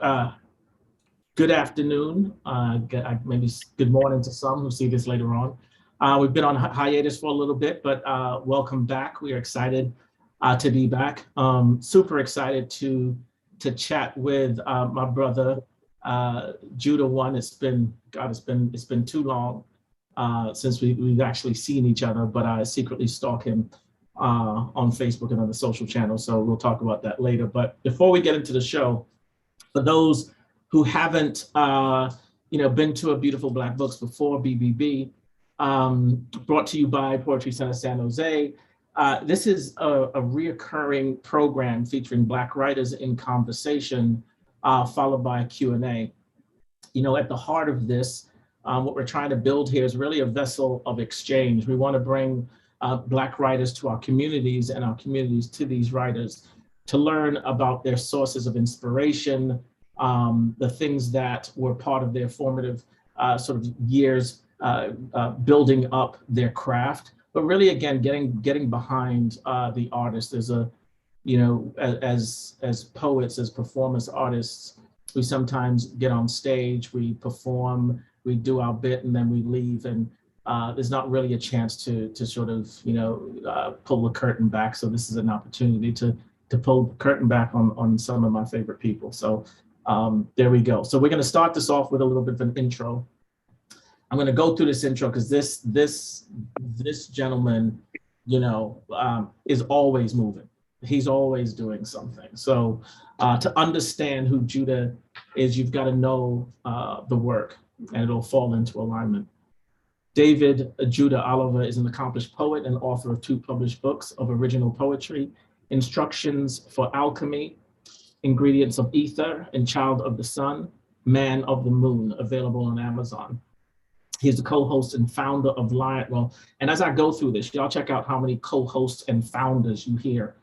Uh, Good afternoon, maybe good morning to some who see this later on. We've been on hiatus for a little bit, but welcome back. We are excited to be back. Super excited to chat with my brother Judah One. It's been too long since we've actually seen each other, but I secretly stalk him on Facebook and other social channels. So we'll talk about that later. But before we get into the show, for those who haven't, been to a Beautiful Black Books before, BBB, brought to you by Poetry Center San Jose. This is a reoccurring program featuring Black writers in conversation, followed by a Q&A. At the heart of this, what we're trying to build here is really a vessel of exchange. We want to bring Black writers to our communities and our communities to these writers to learn about their sources of inspiration, the things that were part of their formative sort of years building up their craft, but really again getting behind the artist. There's as poets, as performance artists, we sometimes get on stage, we perform, we do our bit, and then we leave, and there's not really a chance to sort of pull the curtain back. So this is an opportunity to pull the curtain back on some of my favorite people. So there we go. So we're going to start this off with a little bit of an intro. I'm going to go through this intro because this gentleman, is always moving. He's always doing something. So to understand who Judah is, you've got to know the work, and it'll fall into alignment. David Judah Oliver is an accomplished poet and author of 2 published books of original poetry, Instructions for Alchemy, Ingredients of Ether, and Child of the Sun, Man of the Moon, available on Amazon. He's the co-host and founder of Lion. Well, and as I go through this, y'all check out how many co-hosts and founders you hear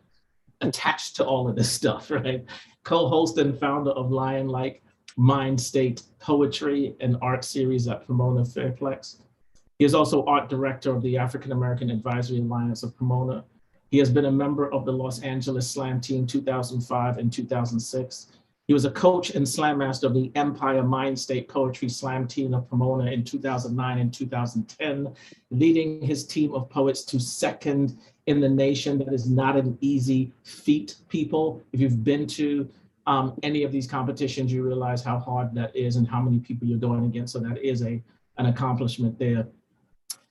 attached to all of this stuff, right? Co-host and founder of Lion Like Mind State Poetry and Art Series at Pomona Fairplex. He is also art director of the African American Advisory Alliance of Pomona. He has been a member of the Los Angeles Slam Team 2005 and 2006. He was a coach and slam master of the Empire Mind State Poetry Slam Team of Pomona in 2009 and 2010, leading his team of poets to second in the nation. That is not an easy feat, people. If you've been to any of these competitions, you realize how hard that is and how many people you're going against. So that is an accomplishment there.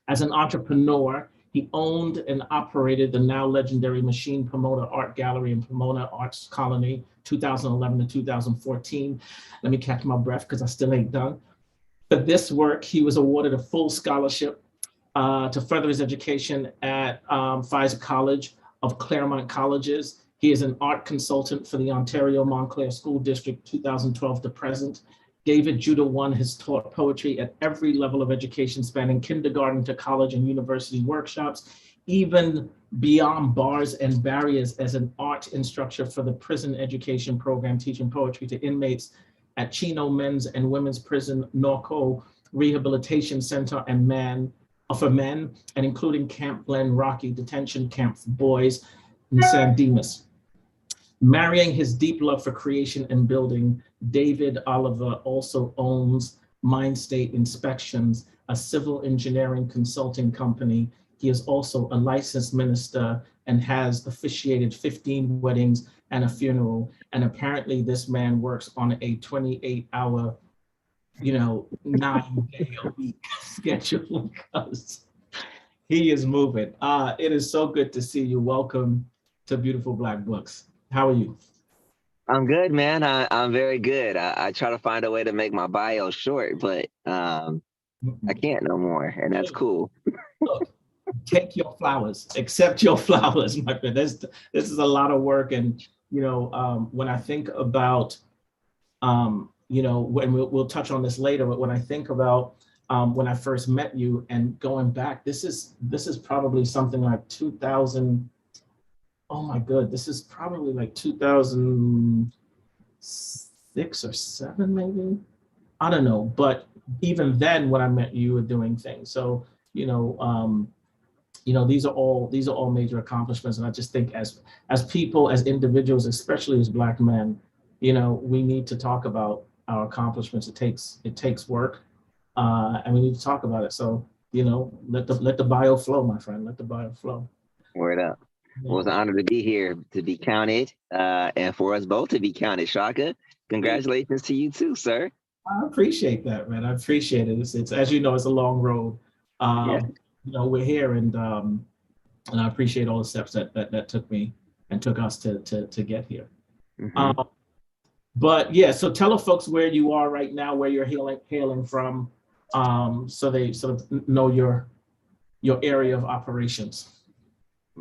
As an entrepreneur, he owned and operated the now legendary Machine Pomona Art Gallery in Pomona Arts Colony, 2011 to 2014. Let me catch my breath because I still ain't done. For this work, he was awarded a full scholarship to further his education at Pfizer College of Claremont Colleges. He is an art consultant for the Ontario Montclair School District 2012 to present. David Judah One has taught poetry at every level of education, spanning kindergarten to college and university workshops, even beyond bars and barriers as an art instructor for the prison education program, teaching poetry to inmates at Chino Men's and Women's Prison, Norco Rehabilitation Center for men, and including Camp Glen Rocky Detention Camp for Boys in San Dimas. Marrying his deep love for creation and building, David Oliver also owns Mind State Inspections, a civil engineering consulting company. He is also a licensed minister and has officiated 15 weddings and a funeral. And apparently this man works on a 28-hour, 9-day-a-week schedule because he is moving. It is so good to see you. Welcome to Beautiful Black Books. How are you? I'm good, man. I'm very good. I try to find a way to make my bio short, but I can't no more, and that's cool. Look, take your flowers, accept your flowers, my friend. This is a lot of work, and when I think about, when we'll touch on this later, but when I think about when I first met you and going back, this is probably something like 2000. Oh my God, this is probably like 2006 or 7, maybe. I don't know, but even then, when I met you, you were doing things. So these are all major accomplishments, and I just think as people, as individuals, especially as Black men, you know, we need to talk about our accomplishments. It takes work, and we need to talk about it. So, you know, let the bio flow, my friend. Let the bio flow. Word up. Well, Yeah. it's an honor to be here, to be counted, and for us both to be counted. Shaka, congratulations to you too, sir. I appreciate that, man. I appreciate it. It's as you know, it's a long road. Yeah. You know, we're here, and I appreciate all the steps that took me and took us to get here. Hmm. Um, but yeah, so tell the folks where you are right now, where you're hailing from, so they sort of know your area of operations.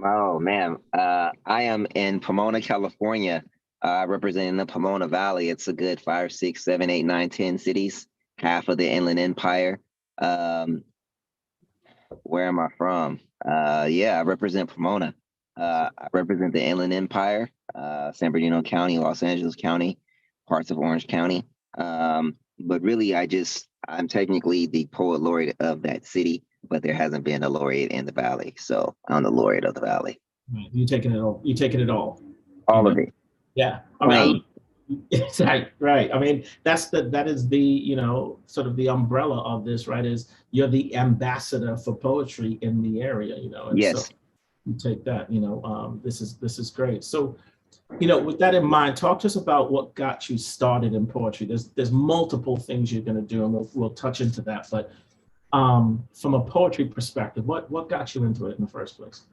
Oh man, I am in Pomona, California, representing the Pomona Valley. It's a good 5, 6, 7, 8, 9, 10 cities, half of the Inland Empire. Um, where am I from? Yeah, I represent Pomona. I represent the Inland Empire, San Bernardino County, Los Angeles County, parts of Orange County. But really, I'm technically the poet laureate of that city, but there hasn't been a laureate in the valley. So I'm the laureate of the valley. Right. You taking it all. You taking it all. You All know. of it. Yeah. I mean, Plain. it's right, right. I mean, that is the, you know, sort of the umbrella of this, right? Is you're the ambassador for poetry in the area, you know, and so Yes. you take that, you know, this is great. So, you know, with that in mind, talk to us about what got you started in poetry. There's multiple things you're going to do, and we'll touch into that. But from a poetry perspective, what got you into it in the first place?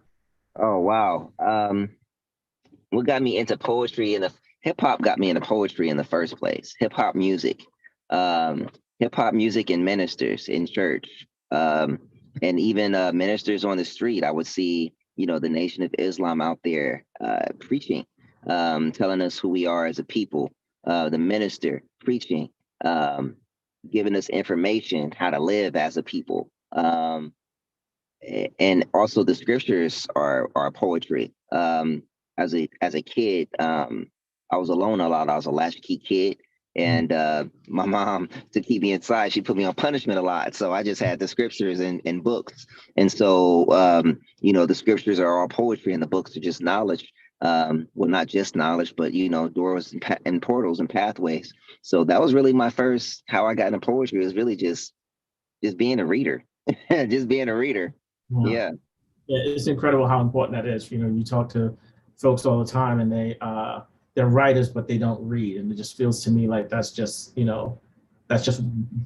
Oh wow. What got me into poetry and the hip hop got me into poetry in the first place. Um, hip hop music and ministers in church, and even ministers on the street. I would see, the Nation of Islam out there preaching, telling us who we are as a people. The minister preaching, um, giving us information how to live as a people. And also the scriptures are poetry. As a kid, I was alone a lot. I was a latchkey kid, and my mom, to keep me inside, she put me on punishment a lot. So I just had the scriptures and books, and so the scriptures are all poetry, and the books are just knowledge. Well, not just knowledge, but doors and portals and pathways. So that was really my first. How I got into poetry was really just being a reader, just being a reader. Yeah. Yeah. Yeah, it's incredible how important that is. You know, you talk to folks all the time, and they're writers, but they don't read, and it just feels to me like that's just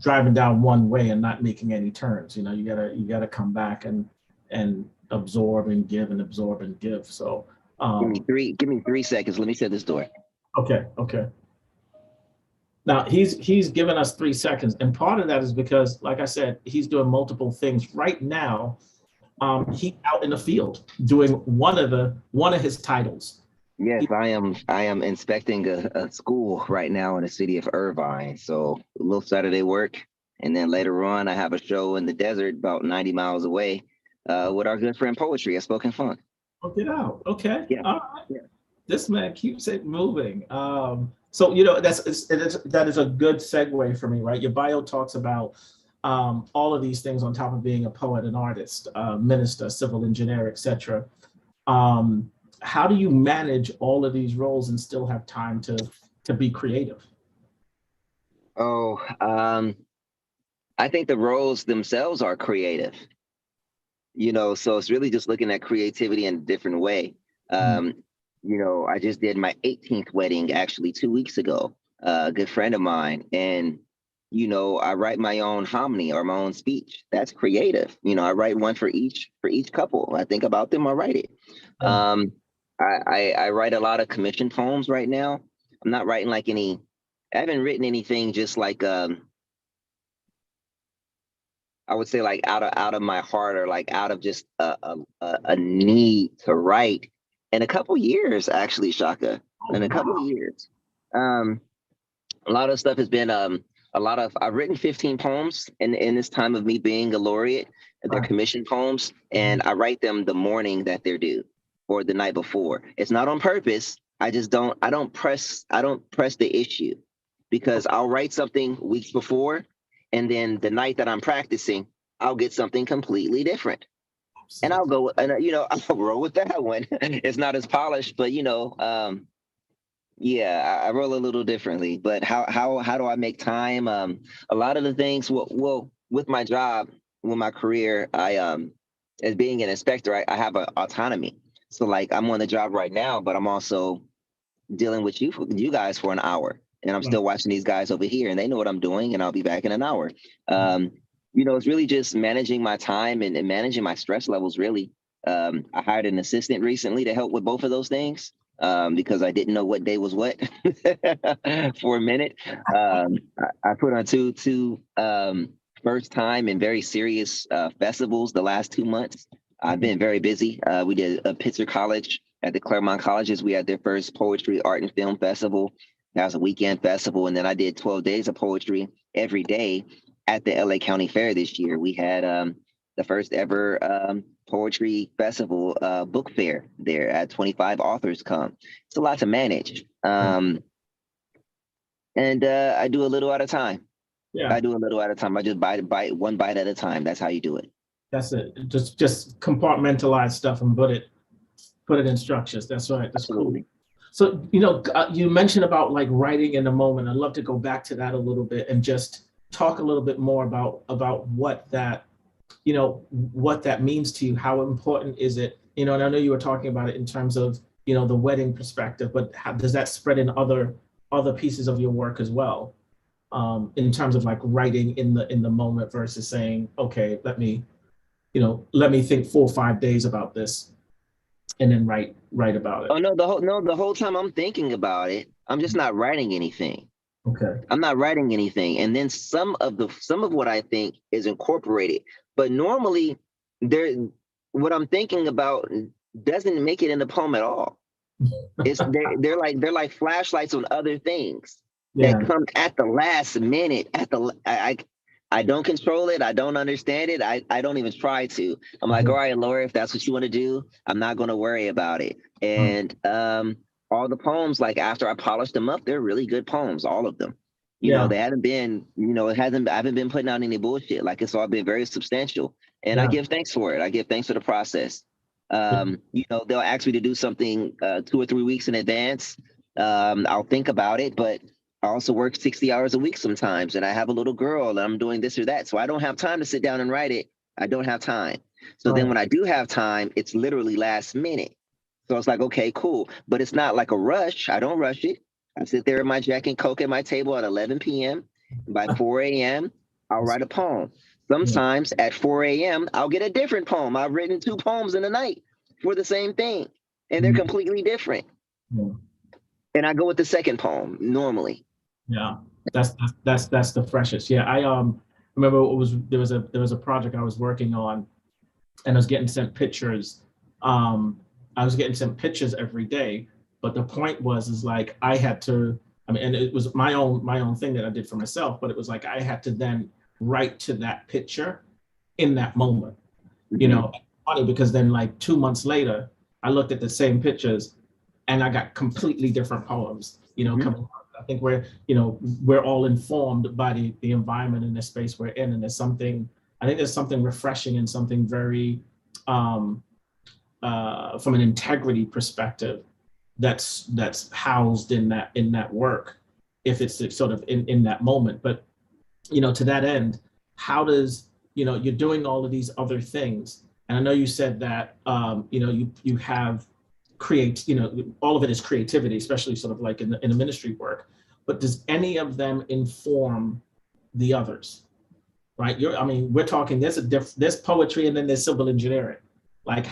driving down one way and not making any turns. You know, you gotta come back and absorb and give and absorb and give. So um, Give me 3 seconds. Let me shut this door. okay, okay. Now he's given us 3 seconds, and part of that is because, like I said, he's doing multiple things right now. He's out in the field doing one of his titles. Yes, He, I am inspecting a school right now in the city of Irvine. So a little Saturday work. And then later on I have a show in the desert about 90 miles away, with our good friend Poetry at Spoken Funk. oh, get out. Okay. Yeah. All right. Yeah. This man keeps it moving. So that is a good segue for me, right? Your bio talks about all of these things on top of being a poet, an artist, minister, civil engineer, etc. Um, how do you manage all of these roles and still have time to be creative? Oh, I think the roles themselves are creative. So it's really just looking at creativity in a different way. Mm. Um, I just did my 18th wedding actually 2 weeks ago. A good friend of mine, and I write my own homily or my own speech. That's creative. I write one for each couple. I think about them, I write it. Yeah. Um, I write a lot of commission poems right now. I'm not writing like any. I haven't written anything just like I would say like out of my heart, or like out of just a need to write in a couple years, actually, Shaka. Oh, In a couple wow. of years. Um, a lot of stuff has been I've written 15 poems in this time of me being a laureate. They're Right. commissioned poems, Mhm. and I write them the morning that they're due or the night before. It's not on purpose. I don't press the issue, because I'll write something weeks before, and then the night that I'm practicing, I'll get something completely different. And I'll Absolutely. go and I'll roll with that one. It's not as polished, but Yeah, I roll a little differently, but how do I make time? A lot of the things, well, with my job, with my career, I as being an inspector, I have a autonomy. So like I'm on the job right now, but I'm also dealing with you guys for an hour, and I'm Right. still watching these guys over here, and they know what I'm doing, and I'll be back in an hour. Um, you know, it's really just managing my time and managing my stress levels. Really, I hired an assistant recently to help with both of those things because I didn't know what day was what for a minute. I put on two first time and very serious festivals the last 2 months. I've been very busy. We did a Pitzer College at the Claremont Colleges. We had their first poetry, art, and film festival. That was a weekend festival. And then I did 12 days of poetry every day at the LA County Fair this year. We had the first ever poetry festival book fair there at 25 authors come. It's a lot to manage. And I do a little at a time. Yeah. I do a little at a time. I just bite one bite at a time. That's how you do it. That's it. Just compartmentalize stuff and put it in structures. That's right. That's Absolutely. cool. So, you mentioned about like writing in the moment. I'd love to go back to that a little bit and just talk a little bit more about what that, what that means to you. How important is it? And I know you were talking about it in terms of, the wedding perspective, but how does that spread in other pieces of your work as well? In terms of like writing in the moment versus saying, okay, let me think 4 or 5 days about this and then write about it. Oh no, the whole time I'm thinking about it, I'm just not writing anything. Okay. I'm not writing anything. And then some of what I think is incorporated. But normally there what I'm thinking about doesn't make it in the poem at all. It's they're like flashlights on other things that Yeah. come at the last minute. I don't control it. I don't understand it. I don't even try to. I'm like, all right, Laura, if that's what you want to do, I'm not going to worry about it. And all the poems, like after I polished them up, they're really good poems, all of them. Yeah. They haven't been, I haven't been putting out any bullshit. Like it's all been very substantial. And I Yeah. give thanks for it. I give thanks for the process. They'll ask me to do something 2 or 3 weeks in advance. I'll think about it, but I also work 60 hours a week sometimes, and I have a little girl and I'm doing this or that. So I don't have time to sit down and write it. I don't have time. So then when I do have time, it's literally last minute. So it's like, okay, cool. But it's not like a rush. I don't rush it. I sit there in my Jack and Coke at my table at 11 p.m. By 4 a.m., I'll write a poem. Sometimes at 4 a.m., I'll get a different poem. I've written 2 poems in a night for the same thing, and they're completely different. And I go with the second poem normally. Yeah, that's the freshest. Yeah, I remember there was a project I was working on, and I was getting sent pictures. I was getting sent pictures every day, but the point is like I had to. I mean, and it was my own thing that I did for myself, but it was like I had to then write to that picture in that moment. Funny because then like 2 months later, I looked at the same pictures, and I got completely different poems. Coming. I think we're all informed by the environment and the space we're in, and I think there's something refreshing and something very from an integrity perspective that's housed in that work, if it's sort of in that moment. But to that end, how does you're doing all of these other things, and I know you said that you have create, all of it is creativity, especially sort of like in the ministry work. But does any of them inform the others? Right? We're talking. There's poetry, and then there's civil engineering. Like,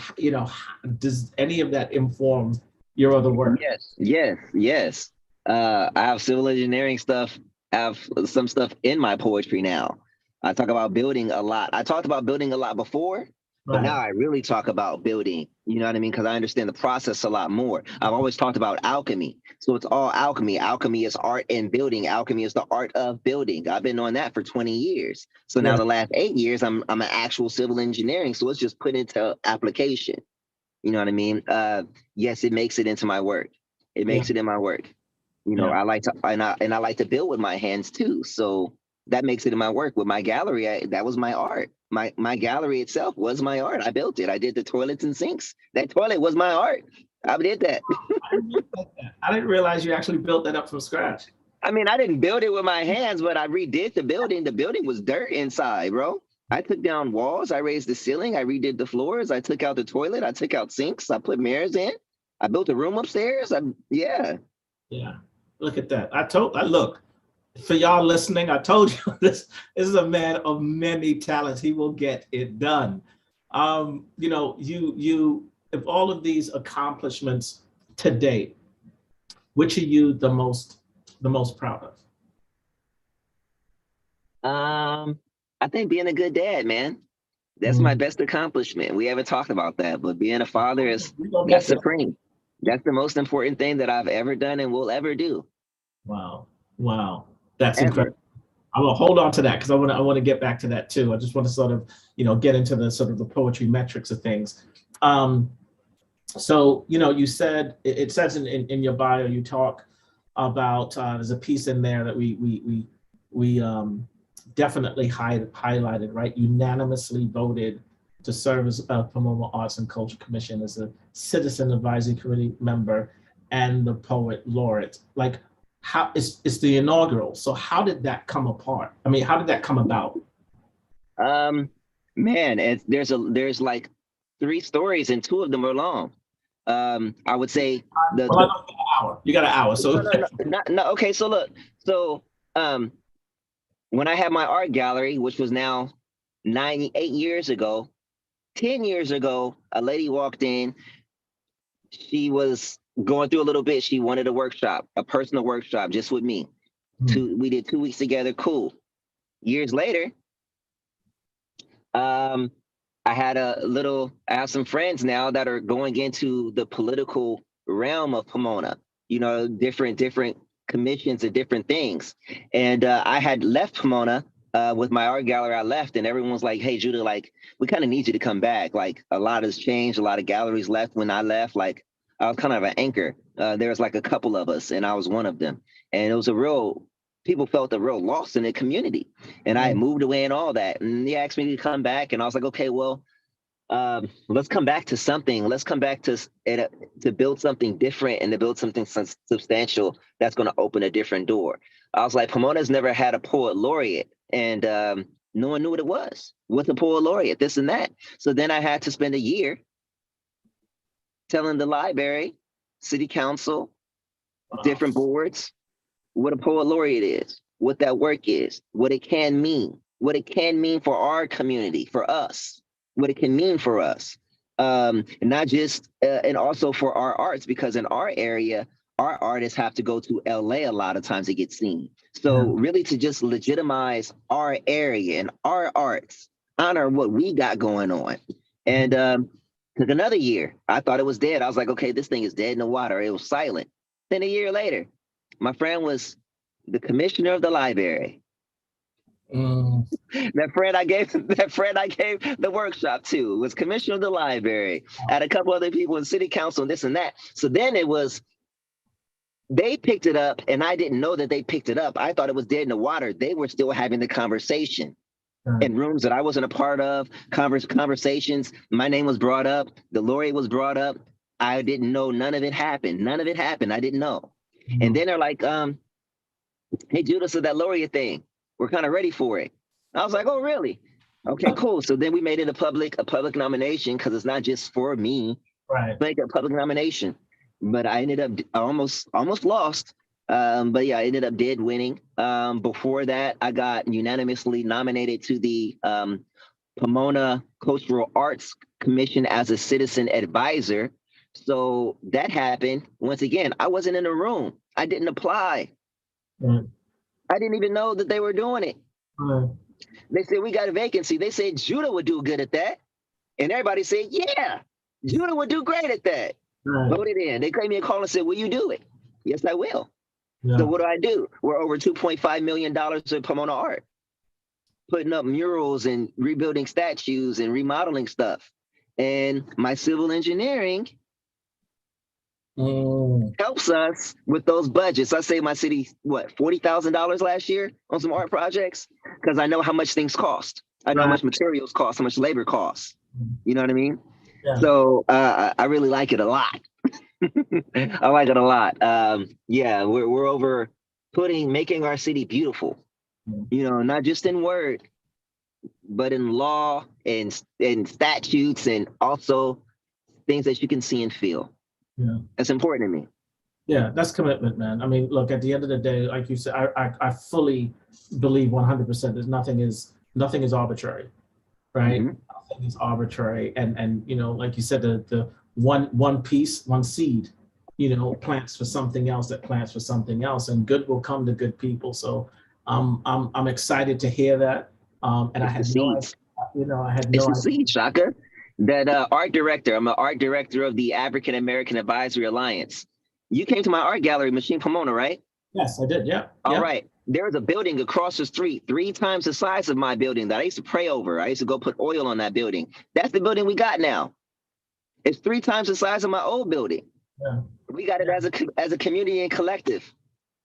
does any of that inform your other work? Yes. I have civil engineering stuff. I have some stuff in my poetry now. I talk about building a lot. I talked about building a lot before, but now I really talk about building, you know what I mean? Because I understand the process a lot more. I've always talked about alchemy. So it's all alchemy. Alchemy is art and building. Alchemy is the art of building. I've been on that for 20 years. So now the last 8 years, I'm an actual civil engineering. So it's just put into application. You know what I mean? Yes, it makes it into my work. It makes it in my work. I like to, and I like to build with my hands too. So that makes it in my work. With my gallery, that was my art. My gallery itself was my art. I built it. I did the toilets and sinks. That toilet was my art. I did that. I didn't realize you actually built that up from scratch. I mean, I didn't build it with my hands, but I redid the building. The building was dirt inside, bro. I took down walls. I raised the ceiling. I redid the floors. I took out the toilet. I took out sinks. I put mirrors in. I built a room upstairs. Yeah. Yeah. Look at that. I look, for y'all listening, I told you this is a man of many talents. He will get it done. You know, if all of these accomplishments to date, which are you the most proud of? I think being a good dad, man. That's my best accomplishment. We haven't talked about that, but being a father that's supreme. That's the most important thing that I've ever done and will ever do. Wow. That's incredible. I'm gonna hold on to that because I want to get back to that too. I just want to sort of, you know, get into the sort of the poetry metrics of things. So, you know, you said, it says in your bio, you talk about, there's a piece in there that we definitely highlighted, right? Unanimously voted to serve as a Pomona Arts and Culture Commission as a Citizen Advisory Committee member and the Poet Laureate. Like, how it's the inaugural. So how did that come apart? I mean, how did that come about? Man, there's like 3 stories and 2 of them are long. I would say you got an hour. So no. Okay, so look, when I had my art gallery, which was now 8 years ago, 10 years ago, a lady walked in. She was going through a little bit. She wanted a personal workshop just with me. We did 2 weeks together. Cool. Years later, I have some friends now that are going into the political realm of Pomona, you know, different commissions and different things. And I had left Pomona with my art gallery. I left and everyone's like, hey, Judah, like, we kind of need you to come back. Like, a lot has changed. A lot of galleries left when I left. Like, I was kind of an anchor. There was like a couple of us and I was one of them. And it was people felt a real loss in the community. And I had moved away and all that. And he asked me to come back. And I was like, okay, well, let's come back to something. Let's come back to build something different and to build something substantial that's going to open a different door. I was like, Pomona's never had a poet laureate, and no one knew what it was. What's a poet laureate? This and that. So then I had to spend a year telling the library, city council, different boards, what a poet laureate is, what that work is, what it can mean for our community, for us. What it can mean for us, not just, and also for our arts, because in our area, our artists have to go to LA a lot of times to get seen. So really to just legitimize our area and our arts, honor what we got going on. And took another year. I thought it was dead. I was like, okay, this thing is dead in the water. It was silent. Then a year later, my friend was the commissioner of the library. That friend I gave the workshop to was commissioner of the library. I had a couple other people in city council and this and that. So then they picked it up and I didn't know that they picked it up. I thought it was dead in the water. They were still having the conversation in rooms that I wasn't a part of, conversations. My name was brought up. The laureate was brought up. I didn't know none of it happened. I didn't know. And then they're like, hey, Judah, so that laureate thing, we're kind of ready for it. I was like, oh, really? Okay, cool. So then we made it a public nomination because it's not just for me. Right. Make a public nomination. But I ended up almost lost. But yeah, I ended up dead winning. Before that, I got unanimously nominated to the Pomona Cultural Arts Commission as a citizen advisor. So that happened. Once again, I wasn't in the room. I didn't apply. I didn't even know that they were doing it. They said, we got a vacancy. They said Judah would do good at that. And everybody said, yeah, Judah would do great at that. Voted in. They gave me a call and said, will you do it? Yes, I will. So what do? We're over $2.5 million in Pomona art. Putting up murals and rebuilding statues and remodeling stuff. And my civil engineering helps us with those budgets. I saved my city, what, $40,000 last year on some art projects? Because I know how much things cost. I know how much materials cost, how much labor costs. You know what I mean? Yeah. So I really like it a lot. I like it a lot. Yeah, we're over making our city beautiful, you know, not just in word, but in law and statutes, and also things that you can see and feel. Yeah. That's important to me. Yeah, that's commitment, man. I mean, look, at the end of the day, like you said, I fully believe 100% that nothing is arbitrary, right? Nothing is arbitrary, and you know, like you said, the one piece, one seed, you know, plants for something else that plants for something else, and good will come to good people. So I'm excited to hear that. And I had no idea, you know, I had no idea. It's the seed, Shaka. That art director, I'm an art director of the African American Advisory Alliance. You came to my art gallery, Machine Pomona, right? Yes, I did. Yeah. All right. There's a building across the street, 3 times the size of my building that I used to pray over. I used to go put oil on that building. That's the building we got now. It's 3 times the size of my old building. Yeah. We got it as a community and collective.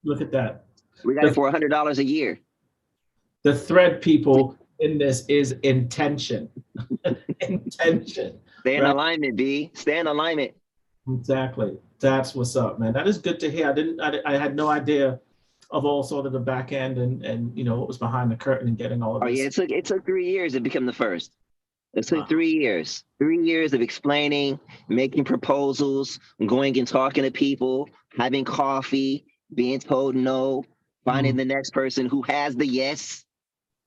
Look at that. We got it for $100 a year. The thread, people, in this is intention. Intention. Stay in alignment, B. Stay in alignment. Exactly. That's what's up, man. That is good to hear. I had no idea of all sort of the back end and you know what was behind the curtain and getting all of this. Oh yeah, it took 3 years to become the first. It took 3 years. 3 years of explaining, making proposals, going and talking to people, having coffee, being told no, finding the next person who has the yes,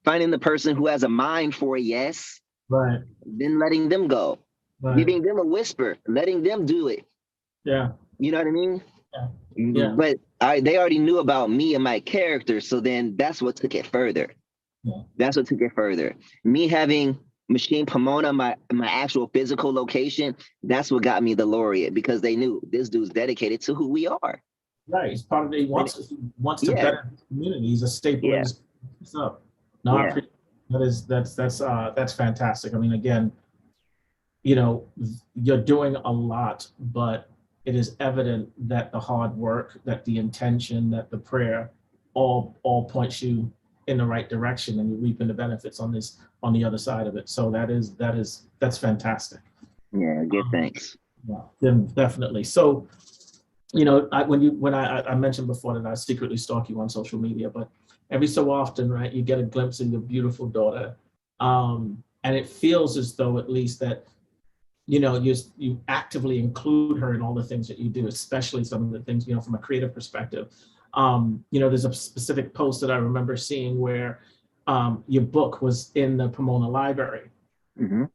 finding the person who has a mind for a yes, right? Then letting them go, giving them a whisper, letting them do it. Yeah. You know what I mean? Yeah. But they already knew about me and my character, so then that's what took it further. Yeah. That's what took it further. Me having Machine Pomona, my actual physical location, that's what got me the Laureate, because they knew this dude's dedicated to who we are. Right. He's part of it. He wants to better the community. He's a staple. Yeah. What's up? No, that's fantastic. I mean, again, you know, you're doing a lot, but it is evident that the hard work, that the intention, that the prayer all points you in the right direction, and you're reaping the benefits on the other side of it. So that's fantastic. Yeah, good, thanks. Yeah, definitely. So, you know, when I mentioned before that I secretly stalk you on social media, but every so often, right, you get a glimpse of your beautiful daughter, and it feels as though, at least, that you know, you actively include her in all the things that you do, especially some of the things, you know, from a creative perspective. You know, there's a specific post that I remember seeing where your book was in the Pomona Library. And,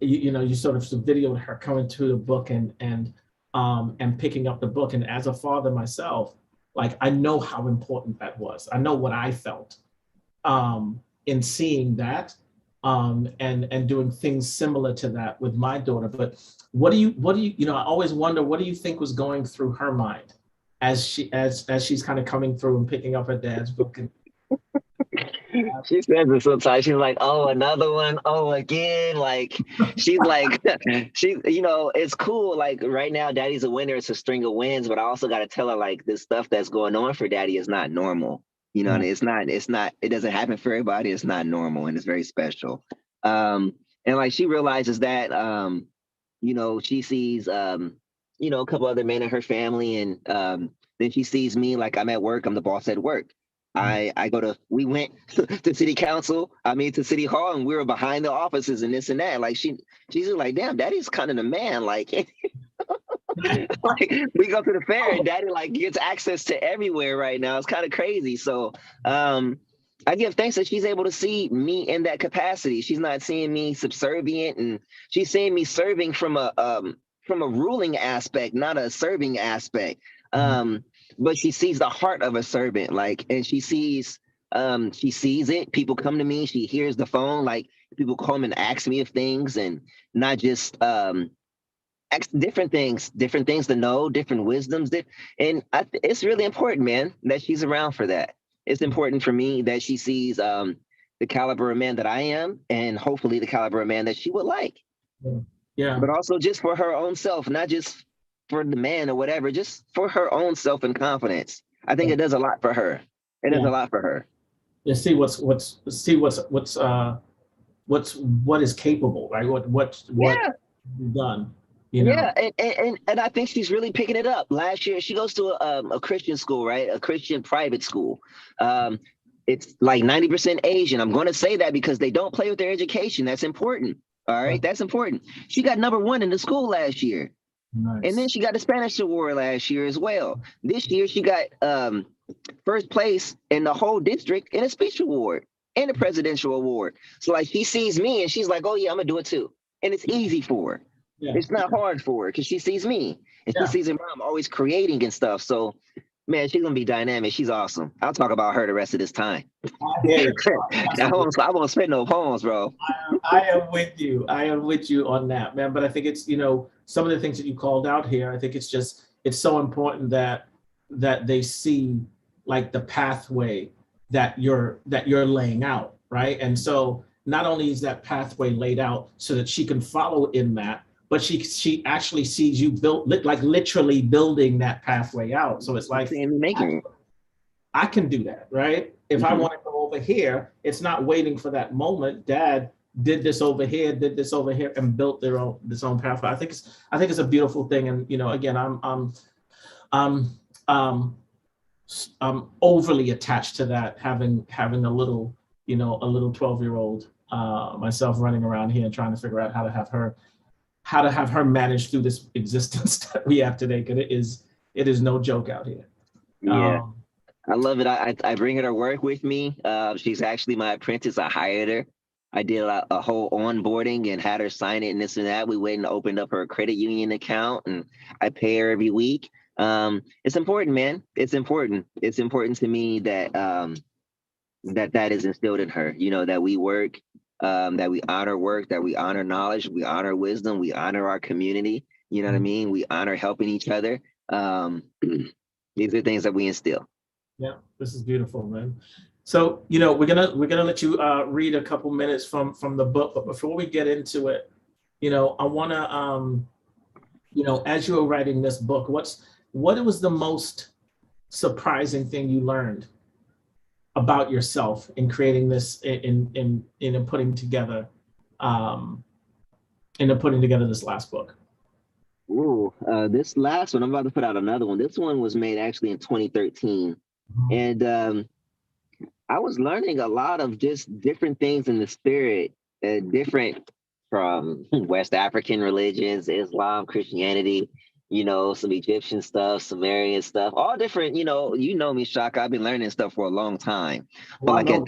you know, you sort of videoed her coming to the book and picking up the book. And as a father myself, like, I know how important that was. I know what I felt in seeing that. And doing things similar to that with my daughter. But what do you, you know, I always wonder, what do you think was going through her mind as she's kind of coming through and picking up her dad's book? She says it sometimes. She's like, "Oh, another one. Oh, again." Like, she's like, you know, it's cool. Like, right now, Daddy's a winner. It's a string of wins. But I also got to tell her, like, this stuff that's going on for Daddy is not normal. You know, and it's not, it doesn't happen for everybody. It's not normal, and it's very special. And like, she realizes that, you know, she sees, you know, a couple other men in her family, and then she sees me, like, I'm at work, I'm the boss at work. We went to city council, to city hall, and we were behind the offices and this and that. Like, she's like, damn, Daddy's kind of the man. Like, like, we go to the fair and Daddy, like, gets access to everywhere right now. It's kind of crazy. So I give thanks that she's able to see me in that capacity. She's not seeing me subservient, and she's seeing me serving from a ruling aspect, not a serving aspect. But she sees the heart of a servant, like, and she sees it. People come to me. She hears the phone, like, people come and ask me of things, and not just different things to know, different wisdoms. And it's really important, man, that she's around for that. It's important for me that she sees the caliber of man that I am, and hopefully the caliber of man that she would like. Yeah. But also just for her own self, not just for the man or whatever, just for her own self and confidence. I think it does a lot for her. It does a lot for her. You see what is capable, right? What done. You know? Yeah, and I think she's really picking it up. Last year, she goes to a Christian school, right? A Christian private school. It's like 90% Asian. I'm going to say that because they don't play with their education. That's important. All right, that's important. She got #1 in the school last year. Nice. And then she got the Spanish award last year as well. This year, she got first place in the whole district in a speech award and a presidential award. So like she sees me and she's like, oh yeah, I'm going to do it too. And it's easy for her. Yeah. It's not hard for her because she sees me and she sees her mom always creating and stuff. So, man, she's gonna be dynamic. She's awesome. I'll talk about her the rest of this time. I won't spit no poems, bro. I am with you. I am with you on that, man. But I think it's, you know, some of the things that you called out here. I think it's so important that they see like the pathway that you're laying out, right? And so not only is that pathway laid out so that she can follow in that, but she actually sees you literally building that pathway out. So it's like, I can do that, right? If I want to go over here, it's not waiting for that moment. Dad did this over here, and built this own pathway. I think it's a beautiful thing. And, you know, again, I'm overly attached to that, having a little 12-year-old myself running around here and trying to figure out how to have her manage through this existence that we have today, because it is no joke out here. Yeah, I love it. I bring her to work with me. She's actually my apprentice. I hired her. I did a whole onboarding and had her sign it and this and that. We went and opened up her credit union account, and I pay her every week. It's important, man. It's important. It's important to me that that is instilled in her. You know, that we work. That we honor work, that we honor knowledge, we honor wisdom, we honor our community. You know what I mean? We honor helping each other. These are things that we instill. Yeah, this is beautiful, man. So, you know, we're gonna let you read a couple minutes from the book, but before we get into it, you know, I wanna, you know, as you were writing this book, what was the most surprising thing you learned about yourself in creating this, in putting together this last book? Ooh, this last one, I'm about to put out another one. This one was made actually in 2013. And I was learning a lot of just different things in the spirit, different from West African religions, Islam, Christianity, you know, some Egyptian stuff, Sumerian stuff, all different, you know me, Shaka. I've been learning stuff for a long time. But at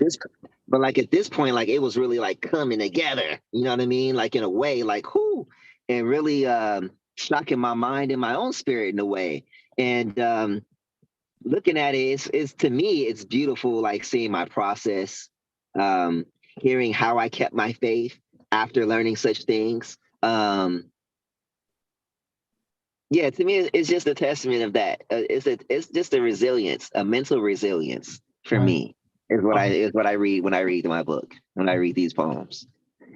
this point, like it was really like coming together, you know what I mean? Like in a way, like whoo, and really shocking my mind and my own spirit in a way. And looking at it, it's to me, it's beautiful, like seeing my process, hearing how I kept my faith after learning such things. Yeah, to me, it's just a testament of that. It's just a resilience, a mental resilience for me. Is what I read when I read my book, when I read these poems.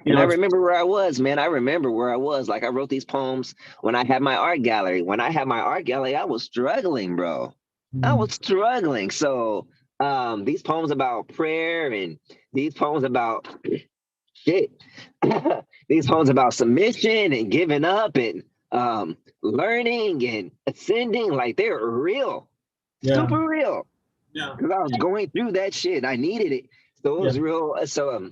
And I remember where I was, man. I remember where I was. Like I wrote these poems when I had my art gallery. When I had my art gallery, I was struggling, bro. I was struggling. So these poems about prayer and these poems about shit. These poems about submission and giving up and learning and ascending, like they're real, super real. Yeah, because I was going through that shit. I needed it, so it was real. So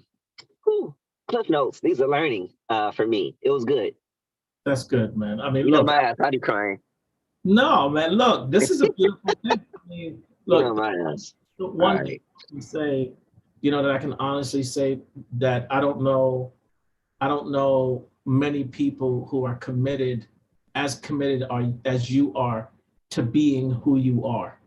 cliff notes. These are learning for me. It was good. That's good, man. I mean, you know my ass. I'd be crying. No, man. Look, this is a beautiful thing. I mean, look, you know my ass. One thing I can say, you know, that I can honestly say that I don't know many people who are committed as you are to being who you are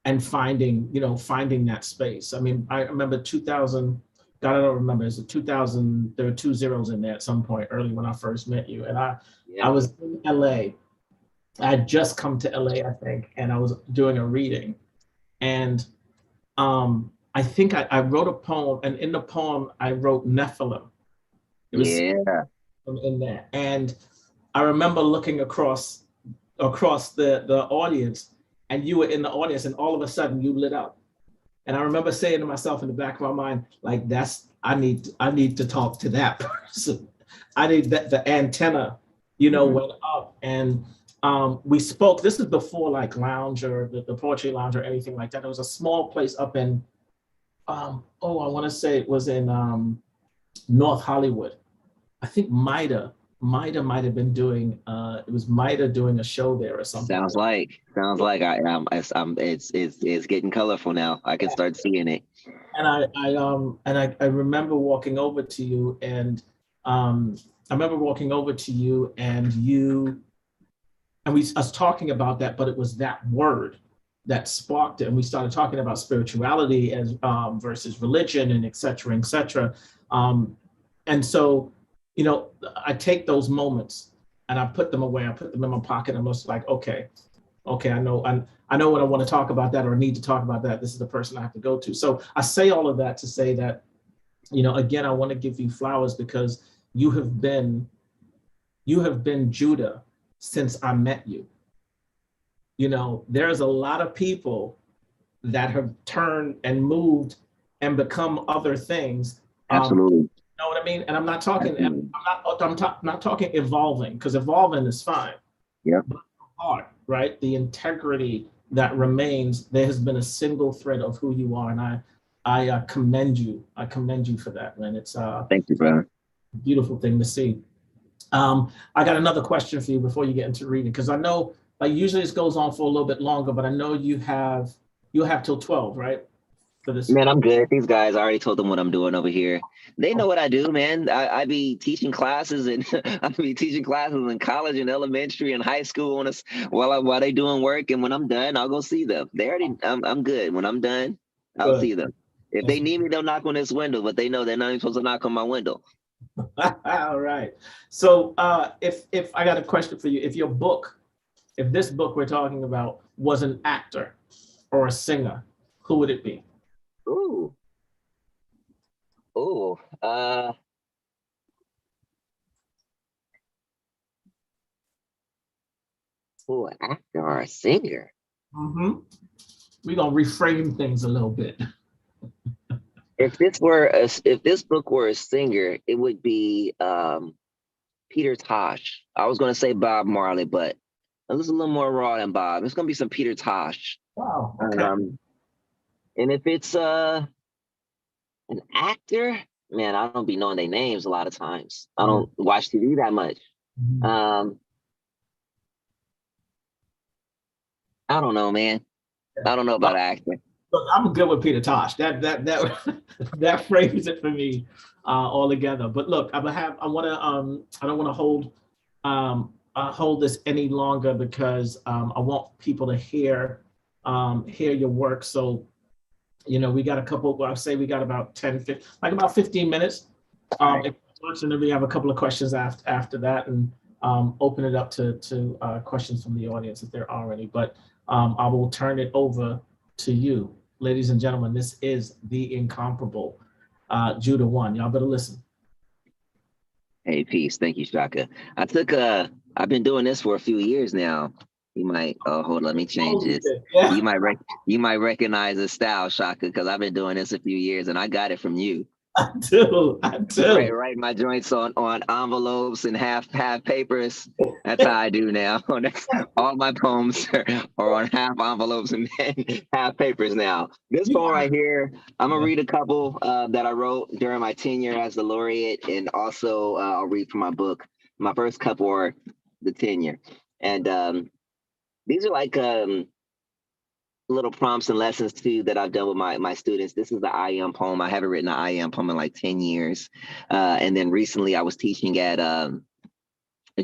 and finding that space. I mean, I remember 2000, God, I don't remember, is it 2000, there were 2 zeros in there at some point early when I first met you. And I was in LA. I had just come to LA, I think, and I was doing a reading. And I think I wrote a poem, and in the poem, I wrote Nephilim. It was in there. And I remember looking across across the audience, and you were in the audience, and all of a sudden you lit up. And I remember saying to myself in the back of my mind, like, I need to talk to that person. I need that the antenna, went up. And we spoke. This is before like Lounge or the Poetry Lounge or anything like that. It was a small place up in, I want to say it was in North Hollywood. I think Mida might have been doing, it was Mida doing a show there or something. Sounds like it's getting colorful now. I can start seeing it. And I remember walking over to you, and we us talking about that, but it was that word that sparked it, and we started talking about spirituality as versus religion, and et cetera, et cetera. And so, I take those moments and I put them away. I put them in my pocket. I'm just like, okay, I know when I want to talk about that or need to talk about that. This is the person I have to go to. So I say all of that to say that, again, I want to give you flowers because you have been Judah since I met you. There's a lot of people that have turned and moved and become other things. Absolutely. You know what I mean? And I'm not talking, not talking evolving, because evolving is fine. Yeah. But the heart, right? The integrity that remains, there has been a single thread of who you are. And I commend you. I commend you for that, man. It's thank you, brother. A beautiful thing to see. I got another question for you before you get into reading, because I know like usually this goes on for a little bit longer, but I know you'll have till 12, right? For this. Man, I'm good. These guys, I already told them what I'm doing over here. They know what I do, man. I be teaching classes, and I be teaching classes in college and elementary and high school while they doing work. And when I'm done, I'll go see them. I'm good. When I'm done, I'll see them. If they need me, they'll knock on this window, but they know they're not even supposed to knock on my window. All right. So if I got a question for you, if this book we're talking about was an actor or a singer, who would it be? Ooh. Actor or a singer? Mm-hmm. We're gonna reframe things a little bit. If this book were a singer, it would be Peter Tosh. I was gonna say Bob Marley, but it was a little more raw than Bob. It's gonna be some Peter Tosh. Wow. Okay. And if it's an actor, man, I don't be knowing their names a lot of times. I don't watch TV that much. I don't know, man. I don't know about acting. Look, I'm good with Peter Tosh. That frames it for me altogether. But look, I don't want to hold this any longer because I want people to hear your work. So, we got a couple. Well, I say we got about 15 minutes. If it works, and then we have a couple of questions after that, and open it up to questions from the audience if there are any. But I will turn it over to you, ladies and gentlemen. This is the incomparable Judah One. Y'all better listen. Hey, peace. Thank you, Shaka. I've been doing this for a few years now. You might, hold on, let me change this. Yeah. You might recognize the style, Shaka, because I've been doing this a few years and I got it from you. I do. Write my joints on envelopes and half papers. That's how I do now. All my poems are on half envelopes and half papers now. This poem right here, I'm gonna read a couple that I wrote during my tenure as the Laureate, and also I'll read from my book. My first couple are the tenure, and these are like little prompts and lessons too that I've done with my students. This is the I Am poem. I haven't written an I Am poem in like 10 years. And then recently I was teaching at a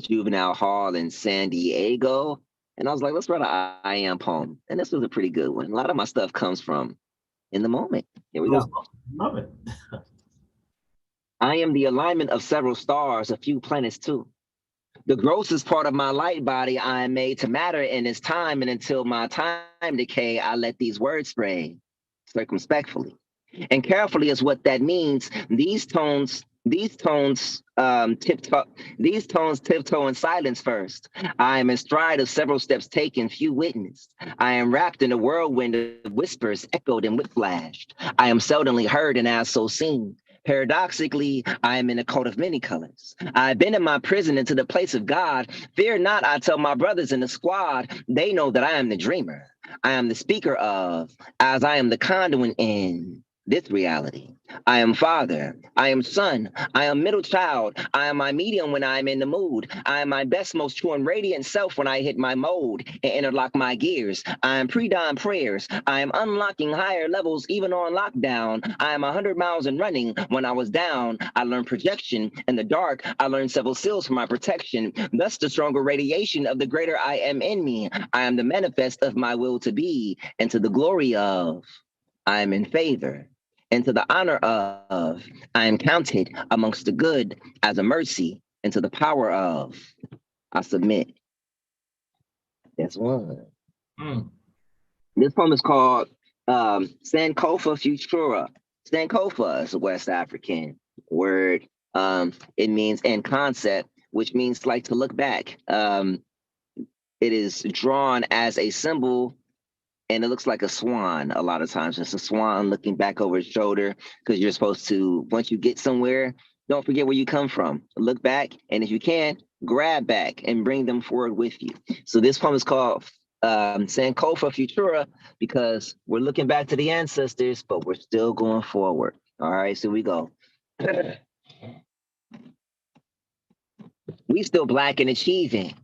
juvenile hall in San Diego. And I was like, let's write an I Am poem. And this was a pretty good one. A lot of my stuff comes from in the moment. Here we go. Love it. I am the alignment of several stars, a few planets too. The grossest part of my light body I am made to matter in its time, and until my time decay, I let these words spray circumspectfully. And carefully is what that means. These tones These tones tiptoe in silence first. I am in stride of several steps taken, few witnessed. I am wrapped in a whirlwind of whispers, echoed and whiplashed. I am seldomly heard and as so seen. Paradoxically, I am in a coat of many colors. I've been in my prison into the place of God. Fear not, I tell my brothers in the squad. They know that I am the dreamer. I am the speaker of, as I am the conduit in this reality. I am father. I am son. I am middle child. I am my medium when I am in the mood. I am my best, most true and radiant self when I hit my mode and interlock my gears. I am pre-dawn prayers. I am unlocking higher levels even on lockdown. I am 100 miles and running. When I was down, I learned projection. In the dark, I learned several seals for my protection. Thus the stronger radiation of the greater I am in me. I am the manifest of my will to be, and to the glory of I am in favor, and to the honor of I am counted amongst the good as a mercy, and to the power of I submit. That's one. Mm. This poem is called Sankofa Futura. Sankofa is a West African word. It means in concept, which means like to look back. It is drawn as a symbol, and it looks like a swan a lot of times. It's a swan looking back over his shoulder, because you're supposed to, once you get somewhere, don't forget where you come from. Look back, and if you can, grab back and bring them forward with you. So this poem is called Sankofa Futura, because we're looking back to the ancestors, but we're still going forward. All right, so we go. We still black and achieving.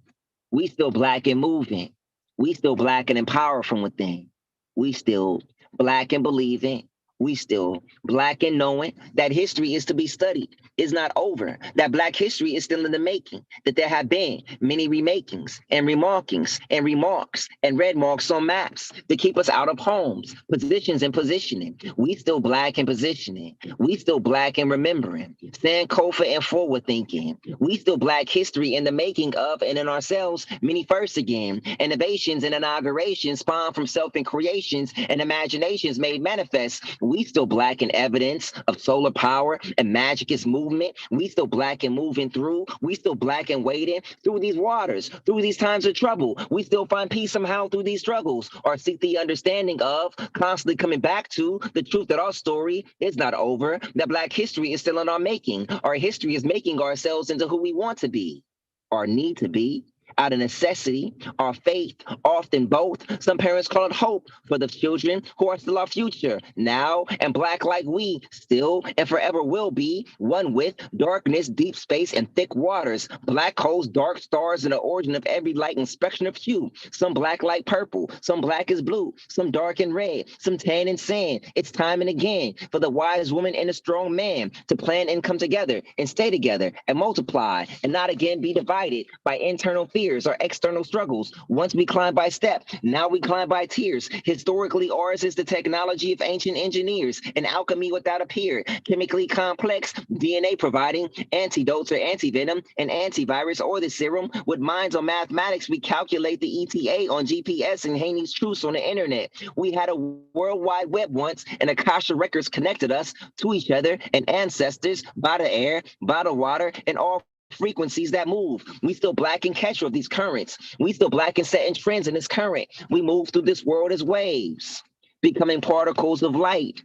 We still black and moving. We still black and empowered from within. We still black and believing. We still black and knowing that history is to be studied, is not over, that black history is still in the making, that there have been many remakings and remarkings and remarks and red marks on maps to keep us out of homes, positions and positioning. We still black and positioning. We still black and remembering, Sankofa and forward thinking. We still black history in the making of and in ourselves, many firsts again, innovations and inaugurations spawned from self and creations and imaginations made manifest. We still black in evidence of solar power and magic is movement. We still black and moving through. We still black and waiting through these waters, through these times of trouble. We still find peace somehow through these struggles, or seek the understanding of, constantly coming back to the truth that our story is not over, that black history is still in our making. Our history is making ourselves into who we want to be or need to be. Out of necessity, our faith, often both. Some parents call it hope for the children who are still our future, now and black like we still and forever will be, one with darkness, deep space, and thick waters, black holes, dark stars, and the origin of every light and spectrum of hue. Some black like purple, some black is blue, some dark and red, some tan and sand. It's time and again for the wise woman and the strong man to plan and come together and stay together and multiply and not again be divided by internal fears or external struggles. Once we climb by step, now we climb by tears. Historically, ours is the technology of ancient engineers, an alchemy without a peer, chemically complex, DNA providing antidotes or antivenom, an antivirus or the serum. With minds on mathematics, we calculate the ETA on GPS and Haney's truths on the internet. We had a World Wide Web once, and Akasha records connected us to each other and ancestors by the air, by the water, and all frequencies that move. We still black and catcher of these currents. We still black and setting trends in this current. We move through this world as waves, becoming particles of light.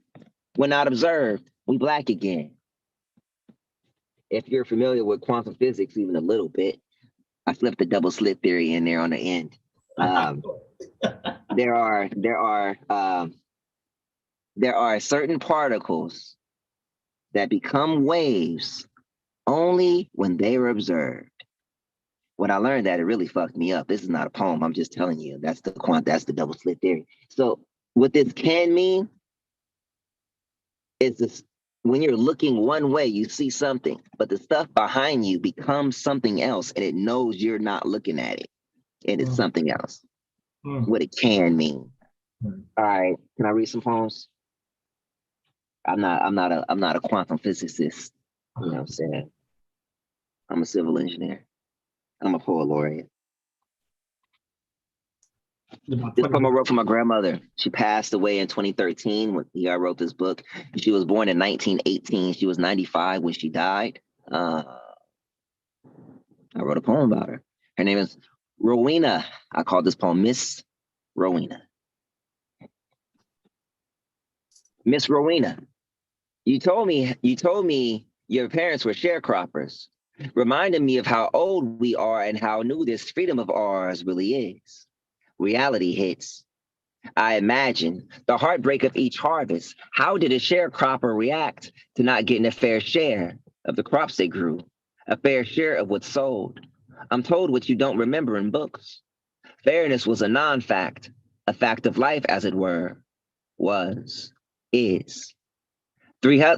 When not observed, we black again. If you're familiar with quantum physics even a little bit, I slipped the double slit theory in there on the end. There are certain particles that become waves only when they are observed. When I learned that, it really fucked me up. This is not a poem. I'm just telling you. That's the double slit theory. So what this can mean is this: when you're looking one way, you see something, but the stuff behind you becomes something else, and it knows you're not looking at it. It is something else. What it can mean. All right. Can I read some poems? I'm not a quantum physicist. You know what I'm saying? I'm a civil engineer. I'm a poet laureate. About This 20 poem I wrote for my grandmother. She passed away in 2013 when I wrote this book. She was born in 1918. She was 95 when she died. I wrote a poem about her. Her name is Rowena. I called this poem Miss Rowena. Miss Rowena, you told me your parents were sharecroppers, reminding me of how old we are and how new this freedom of ours really is. Reality hits. I imagine the heartbreak of each harvest. How did a sharecropper react to not getting a fair share of the crops they grew, a fair share of what's sold? I'm told what you don't remember in books. Fairness was a non-fact, a fact of life, as it were, was, is.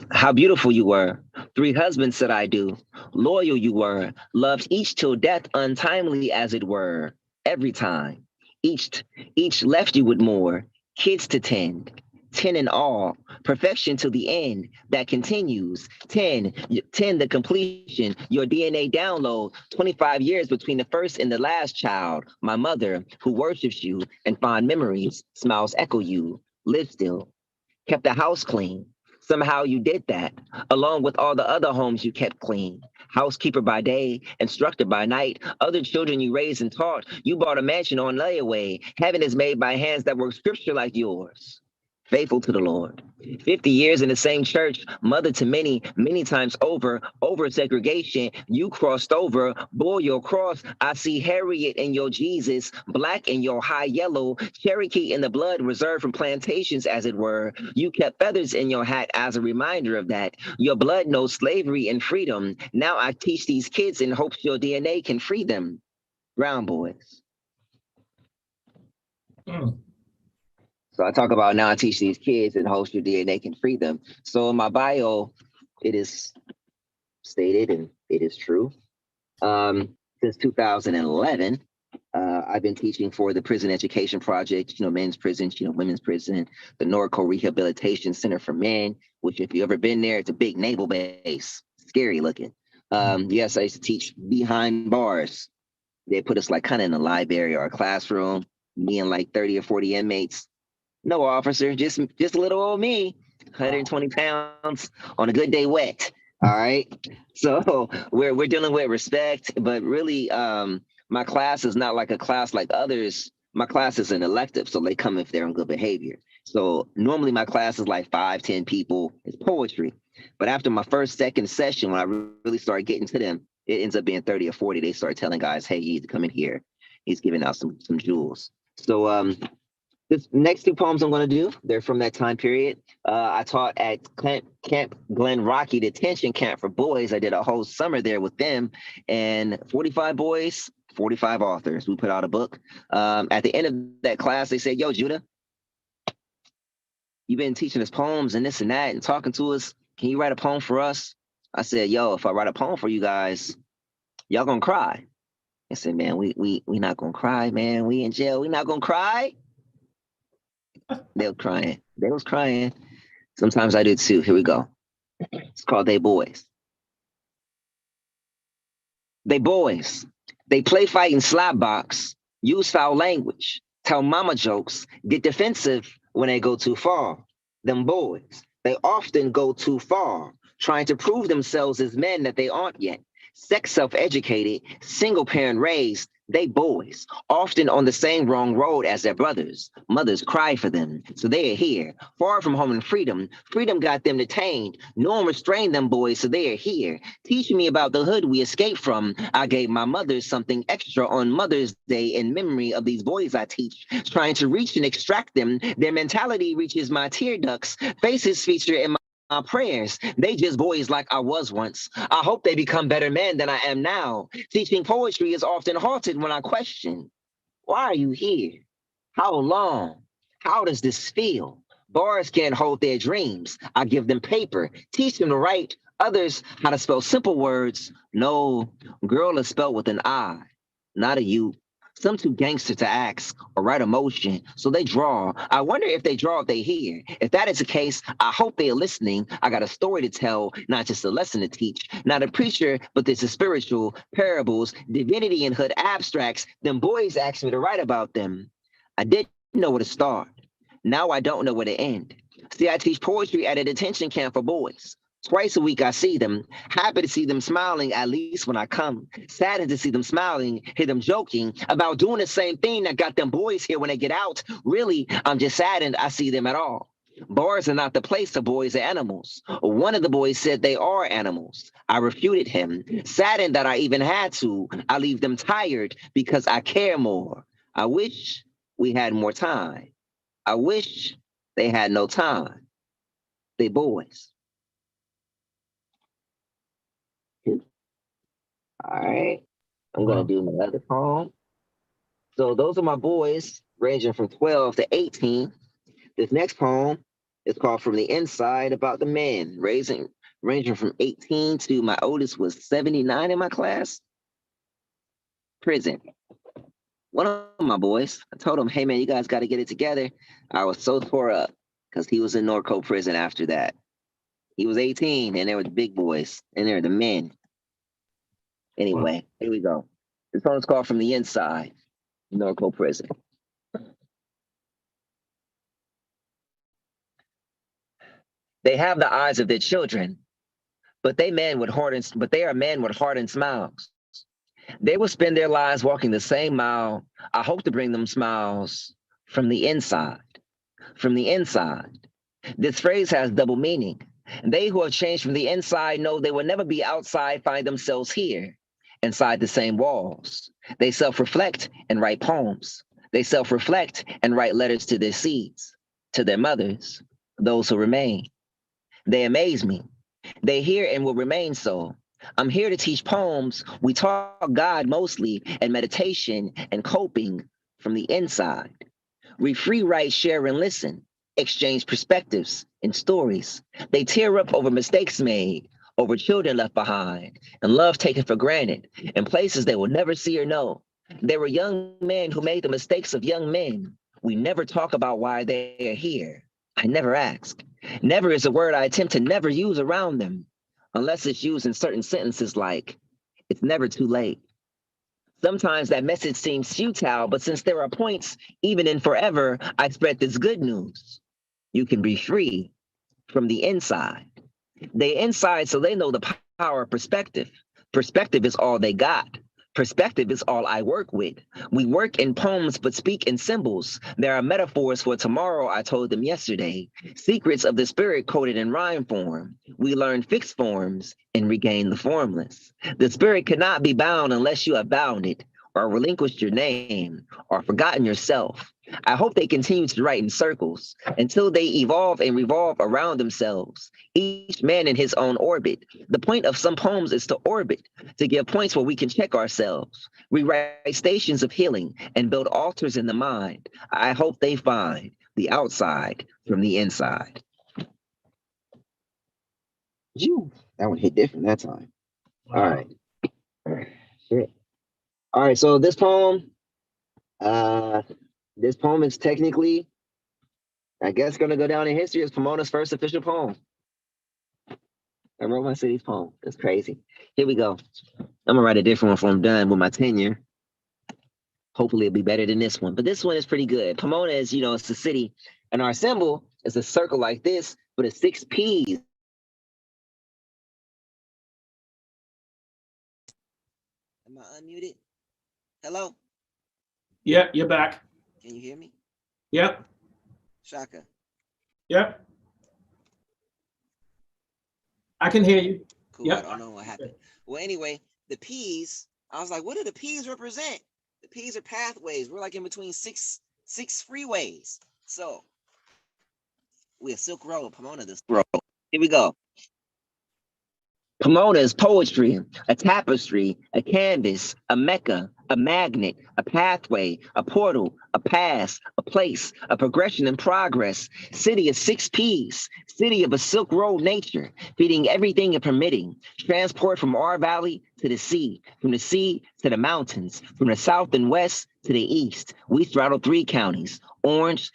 How beautiful you were. 3 husbands said I do. Loyal you were. Loved each till death, untimely as it were. Every time. Each left you with more. Kids to tend. 10 in all. Perfection to the end. That continues. 10 the completion. Your DNA download. 25 years between the first and the last child. My mother, who worships you and fond memories. Smiles echo you. Live still. Kept the house clean. Somehow you did that, along with all the other homes you kept clean. Housekeeper by day, instructor by night, other children you raised and taught. You bought a mansion on layaway. Heaven is made by hands that work scripture like yours. Faithful to the Lord. 50 years in the same church, mother to many, many times over segregation. You crossed over, bore your cross. I see Harriet in your Jesus, black in your high yellow, Cherokee in the blood reserved from plantations, as it were. You kept feathers in your hat as a reminder of that. Your blood knows slavery and freedom. Now I teach these kids in hopes your DNA can free them. Brown boys. So I talk about now I teach these kids in hopes your DNA can free them. So in my bio, it is stated, and it is true. Since 2011, I've been teaching for the Prison Education Project, men's prisons, women's prison, the Norco Rehabilitation Center for Men, which if you've ever been there, it's a big naval base, scary looking. Yes, I used to teach behind bars. They put us like kind of in a library or a classroom, me and like 30 or 40 inmates. No officer, just a little old me, 120 pounds on a good day wet. All right. So we're dealing with respect, but really my class is not like a class like others. My class is an elective, so they come if they're on good behavior. So normally my class is like 5-10 people. It's poetry. But after my first, second session, when I really started getting to them, it ends up being 30 or 40. They start telling guys, hey, you need to come in here. He's giving out some jewels. So this next 2 poems I'm going to do, they're from that time period. I taught at Camp Glen Rocky Detention Camp for boys. I did a whole summer there with them, and 45 boys, 45 authors. We put out a book. At the end of that class, they said, yo, Judah, you've been teaching us poems and this and that and talking to us. Can you write a poem for us? I said, yo, if I write a poem for you guys, y'all gonna cry. I said, man, we not gonna cry, man. We in jail. We not gonna cry. They were crying. They was crying. Sometimes I did too. Here we go. It's called They Boys. They boys. They play fight and slap box, use foul language, tell mama jokes, get defensive when they go too far. Them boys, they often go too far, trying to prove themselves as men that they aren't yet. Sex self-educated, single parent raised, they boys, often on the same wrong road as their brothers. Mothers cry for them, so they are here, far from home and freedom. Freedom got them detained. No one restrained them boys, so they are here. Teaching me about the hood we escaped from. I gave my mother something extra on Mother's Day in memory of these boys I teach, trying to reach and extract them. Their mentality reaches my tear ducts. Faces feature in my prayers. They just boys like I was once. I hope they become better men than I am now. Teaching poetry is often halted when I question, why are you here? How long? How does this feel? Bars can't hold their dreams. I give them paper, teach them to write, others how to spell simple words. No, girl is spelled with an I, not a U. Some too gangster to ask or write emotion, so they draw. I wonder if they draw if they hear. If that is the case, I hope they are listening. I got a story to tell, not just a lesson to teach. Not a preacher, but this is spiritual, parables, divinity and hood abstracts. Them boys asked me to write about them. I didn't know where to start. Now I don't know where to end. See, I teach poetry at a detention camp for boys. Twice a week I see them, happy to see them smiling at least when I come. Saddened to see them smiling, hear them joking about doing the same thing that got them boys here when they get out. Really, I'm just saddened I see them at all. Bars are not the place for boys or animals. One of the boys said they are animals. I refuted him, saddened that I even had to. I leave them tired because I care more. I wish we had more time. I wish they had no time. They boys. All right, I'm gonna do my other poem. So those are my boys, ranging from 12 to 18. This next poem is called From the Inside, about the men, ranging from 18 to my oldest was 79 in my class. Prison. One of my boys, I told him, hey man, you guys got to get it together. I was so tore up because he was in Norco prison after that. He was 18 and they were the big boys and they were the men. Anyway, here we go. This poem's called From the Inside, Norco prison. They have the eyes of their children, but they are men with hardened smiles. They will spend their lives walking the same mile. I hope to bring them smiles from the inside. From the inside. This phrase has double meaning. They who have changed from the inside know they will never be outside, find themselves here, inside the same walls. They self-reflect and write poems. They self-reflect and write letters to their seeds, to their mothers, those who remain. They amaze me. They hear and will remain so. I'm here to teach poems. We talk God mostly, and meditation and coping from the inside. We free write, share, and listen, exchange perspectives and stories. They tear up over mistakes made, over children left behind, and love taken for granted, in places they will never see or know. There were young men who made the mistakes of young men. We never talk about why they are here. I never ask. Never is a word I attempt to never use around them, unless it's used in certain sentences like, it's never too late. Sometimes that message seems futile, but since there are points, even in forever, I spread this good news. You can be free from the inside. They inside so they know the power of perspective. Perspective is all they got. Perspective is all I work with. We work in poems, but speak in symbols. There are metaphors for tomorrow, I told them yesterday. Secrets of the spirit coded in rhyme form. We learn fixed forms and regain the formless. The spirit cannot be bound unless you have bound it, or relinquished your name, or forgotten yourself. I hope they continue to write in circles until they evolve and revolve around themselves, each man in his own orbit. The point of some poems is to orbit, to give points where we can check ourselves. We write stations of healing and build altars in the mind. I hope they find the outside from the inside. That one hit different that time. All right. Shit. All right, so this poem is technically, I guess, going to go down in history as Pomona's first official poem. I wrote my city's poem. That's crazy. Here we go. I'm going to write a different one before I'm done with my tenure. Hopefully it'll be better than this one. But this one is pretty good. Pomona is, it's the city. And our symbol is a circle like this, but it's 6 P's. Am I unmuted? Hello? Yeah, you're back. Can you hear me? Yep. Shaka. Yep. I can hear you. Cool. Yep. I don't know what happened. Well, anyway, the P's, I was like, what do the P's represent? The P's are pathways. We're like in between six freeways. So we're Silk Road, Pomona, this road. Here we go. Pomona is poetry, a tapestry, a canvas, a mecca, a magnet, a pathway, a portal, a pass, a place, a progression in progress. City of 6 P's, city of a Silk Road nature, feeding everything and permitting. Transport from our valley to the sea, from the sea to the mountains, from the south and west to the east. We straddle 3 counties, Orange,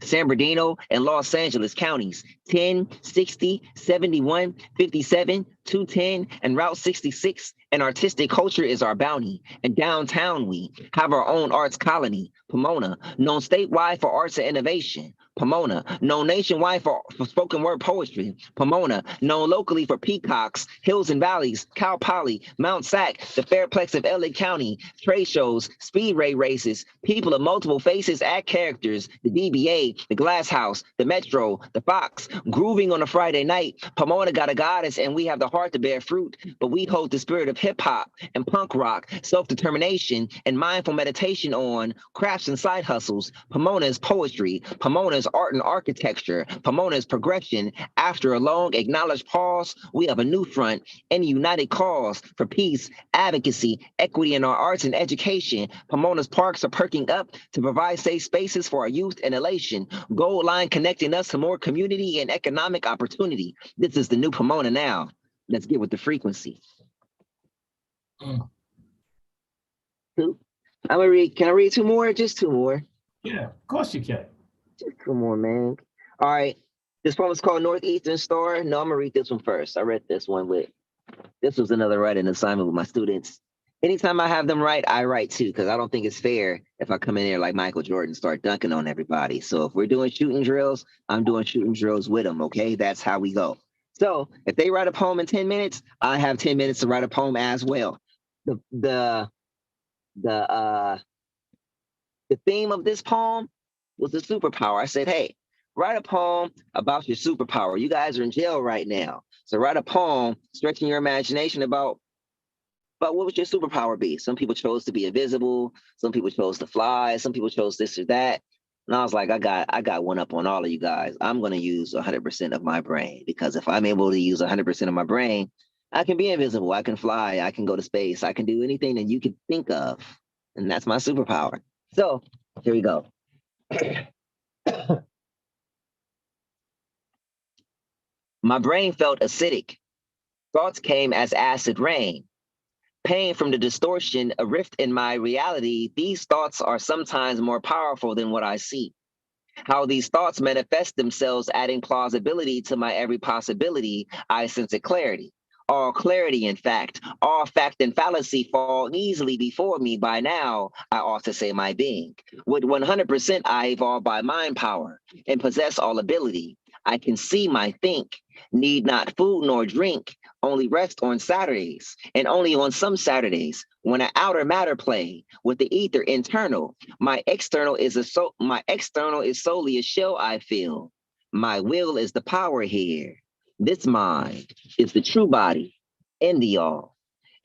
San Bernardino, and Los Angeles counties, 10, 60, 71, 57, 210, and Route 66, and artistic culture is our bounty. And downtown, we have our own arts colony, Pomona, known statewide for arts and innovation. Pomona, known nationwide for spoken word poetry. Pomona, known locally for peacocks, hills and valleys, Cal Poly, Mount Sac, the Fairplex of LA County, trade shows, speedway races, people of multiple faces, act characters, the DBA, the Glass House, the Metro, the Fox, grooving on a Friday night. Pomona got a goddess and we have the heart to bear fruit, but we hold the spirit of hip hop and punk rock, self-determination and mindful meditation on crafts and side hustles. Pomona's poetry, Pomona's art and architecture, Pomona's progression. After a long acknowledged pause, we have a new front and a united cause for peace, advocacy, equity in our arts and education. Pomona's parks are perking up to provide safe spaces for our youth and elation. Gold line connecting us to more community and economic opportunity. This is the new Pomona now. Let's get with the frequency. Mm. Two. I'm gonna read. Can I read two more? Just two more. Yeah, of course you can. Just come on, man. All right. This poem is called Northeastern Star. No, I'm gonna read this one first. I read this one this was another writing assignment with my students. Anytime I have them write, I write too, because I don't think it's fair if I come in here like Michael Jordan, start dunking on everybody. So if we're doing shooting drills, I'm doing shooting drills with them, okay? That's how we go. So if they write a poem in 10 minutes, I have 10 minutes to write a poem as well. The theme of this poem was the superpower. I said, hey, write a poem about your superpower. You guys are in jail right now. So write a poem stretching your imagination about what would your superpower be? Some people chose to be invisible. Some people chose to fly. Some people chose this or that. And I was like, I got one up on all of you guys. I'm going to use 100% of my brain, because if I'm able to use 100% of my brain, I can be invisible. I can fly. I can go to space. I can do anything that you can think of. And that's my superpower. So here we go. My brain felt acidic. Thoughts came as acid rain. Pain from the distortion, a rift in my reality. These thoughts are sometimes more powerful than what I see. How these thoughts manifest themselves, adding plausibility to my every possibility, I sense a clarity. All clarity, in fact, all fact and fallacy fall easily before me. By now, I ought to say my being. With 100% I evolve by mind power and possess all ability. I can see my think, need not food nor drink, only rest on Saturdays, and only on some Saturdays, when an outer matter play with the ether internal. My external is solely a shell I feel. My will is the power here. This mind is the true body in the all.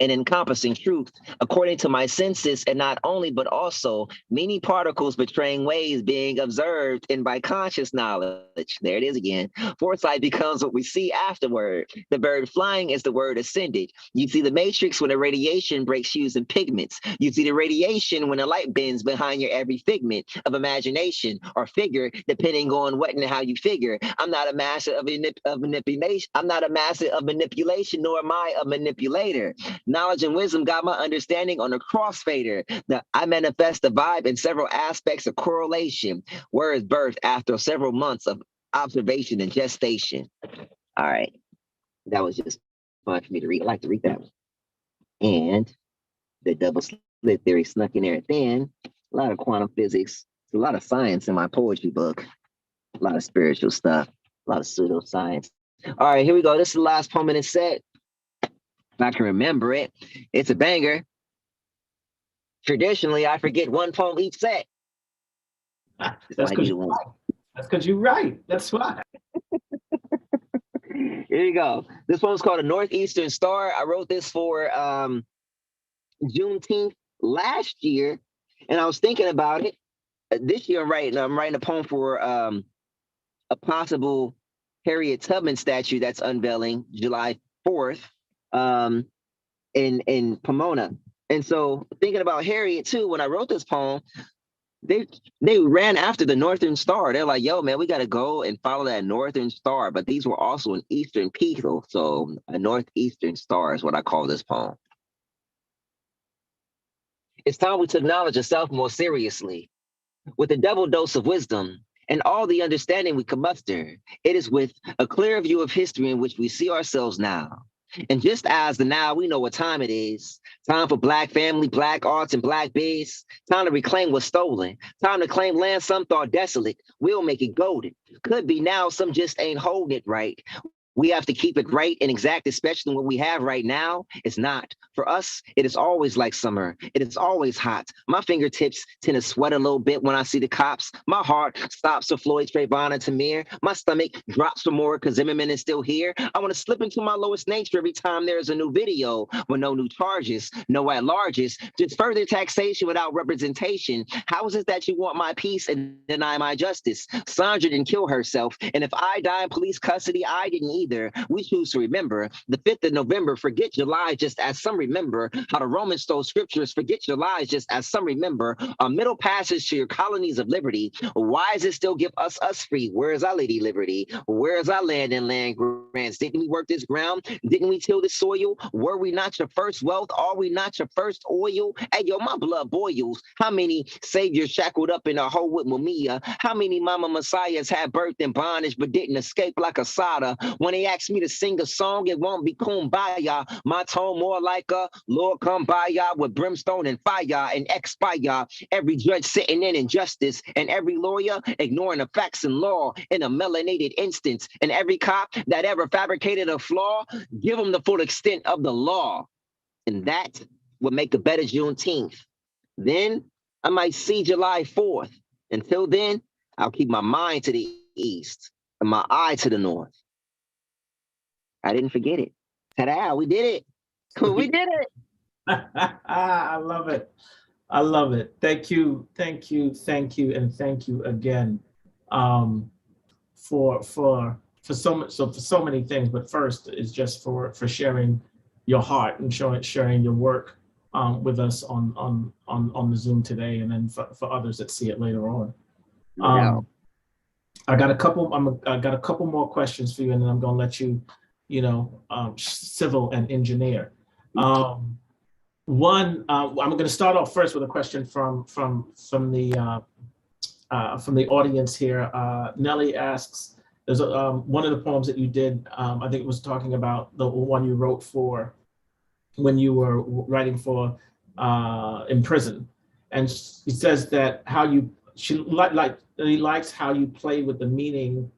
And encompassing truth according to my senses, and not only, but also many particles betraying ways being observed in by conscious knowledge. There it is again. Foresight becomes what we see afterward. The bird flying is the word ascended. You see the matrix when the radiation breaks hues and pigments. You see the radiation when the light bends behind your every figment of imagination or figure, depending on what and how you figure. I'm not a master of manipulation. I'm not a master of manipulation, nor am I a manipulator. Knowledge and wisdom got my understanding on a crossfader. That I manifest the vibe in several aspects of correlation. Words birthed after several months of observation and gestation. All right. That was just fun for me to read. I like to read that one. And the double slit theory snuck in there at the end. A lot of quantum physics. A lot of science in my poetry book. A lot of spiritual stuff. A lot of pseudoscience. All right, here we go. This is the last poem in the set. If I can remember it, it's a banger. Traditionally, I forget one poem each set. That's because you're right. That's because you're right. That's why. Here you go. This one's called A Northeastern Star. I wrote this for Juneteenth last year, and I was thinking about it. This year, I'm writing a poem for a possible Harriet Tubman statue that's unveiling July 4th. In Pomona. And so thinking about Harriet too, when I wrote this poem, they ran after the Northern Star. They're like, yo, man, we got to go and follow that Northern Star. But these were also an Eastern people. So a Northeastern Star is what I call this poem. It's time we took knowledge of self more seriously. With a double dose of wisdom and all the understanding we can muster, it is with a clear view of history in which we see ourselves now. And just as the now we know what time it is. Time for Black family, Black arts, and Black biz. Time to reclaim what's stolen. Time to claim land some thought desolate. We'll make it golden. Could be now, some just ain't holding it right. We have to keep it right and exact, especially what we have right now. It's not. For us, it is always like summer. It is always hot. My fingertips tend to sweat a little bit when I see the cops. My heart stops for Floyd, Trayvon, and Tamir. My stomach drops for more because Zimmerman is still here. I want to slip into my lowest nature every time there's a new video with no new charges, no at-larges, just further taxation without representation. How is it that you want my peace and deny my justice? Sandra didn't kill herself, and if I die in police custody, I didn't either. We choose to remember the 5th of November. Forget your lies, just as some remember how the Romans stole scriptures. Forget your lies, just as some remember a middle passage to your colonies of liberty. Why does it still give us free? Where is our Lady Liberty? Where is our land and land grants? Didn't we work this ground? Didn't we till this soil? Were we not your first wealth? Are we not your first oil? Hey, yo, my blood boils. How many saviors shackled up in a hole with Mumia? How many mama messiahs had birth in bondage but didn't escape like Asada? When they ask me to sing a song, it won't be kumbaya. My tone more like a Lord come by ya with brimstone and fire and expire. Every judge sitting in injustice and every lawyer ignoring the facts and law in a melanated instance. And every cop that ever fabricated a flaw, give them the full extent of the law. And that would make a better Juneteenth. Then I might see July 4th. Until then, I'll keep my mind to the east and my eye to the north. I didn't forget it. Ta-da, we did it. We did it. I love it. I love it. Thank you, thank you, thank you, and thank you again for so many things. But first is just for sharing your heart and sharing your work with us on the Zoom today, and then for others that see it later on. I got a couple more questions for you, and then I'm going to let you, civil and engineer. One, I'm going to start off first with a question from the audience here. Nellie asks, there's one of the poems that you did, I think it was talking about the one you wrote for when you were writing for in prison, and she says that she likes how you play with the meaning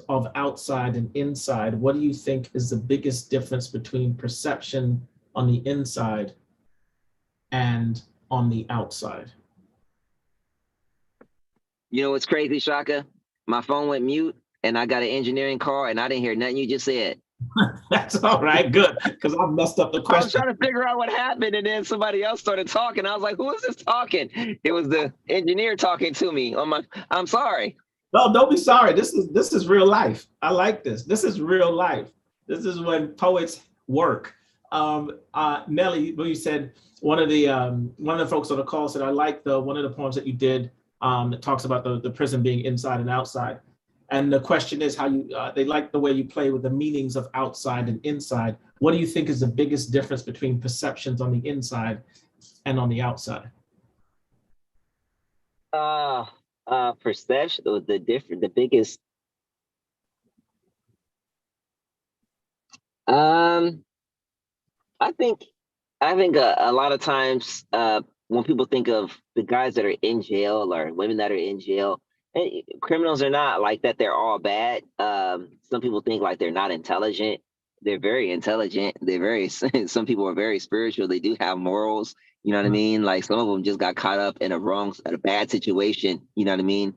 of outside and inside. What do you think is the biggest difference between perception on the inside and on the outside? You know what's crazy, Shaka? My phone went mute and I got an engineering call and I didn't hear nothing you just said. That's all right, good, because I messed up the question. I was trying to figure out what happened, and then somebody else started talking. I was like, who is this talking? It was the engineer talking to me on my, I'm sorry. No, don't be sorry. This is real life. I like this. This is real life. This is when poets work. Nellie, when you said one of the folks on the call said, I like one of the poems that you did that talks about the prison being inside and outside. And the question is how they like the way you play with the meanings of outside and inside. What do you think is the biggest difference between perceptions on the inside and on the outside? Perception, the biggest. I think a lot of times when people think of the guys that are in jail or women that are in jail, criminals are not like that. They're all bad. Some people think like they're not intelligent. They're very intelligent. Some people are very spiritual. They do have morals. You know what I mean? Like some of them just got caught up in a bad situation. You know what I mean?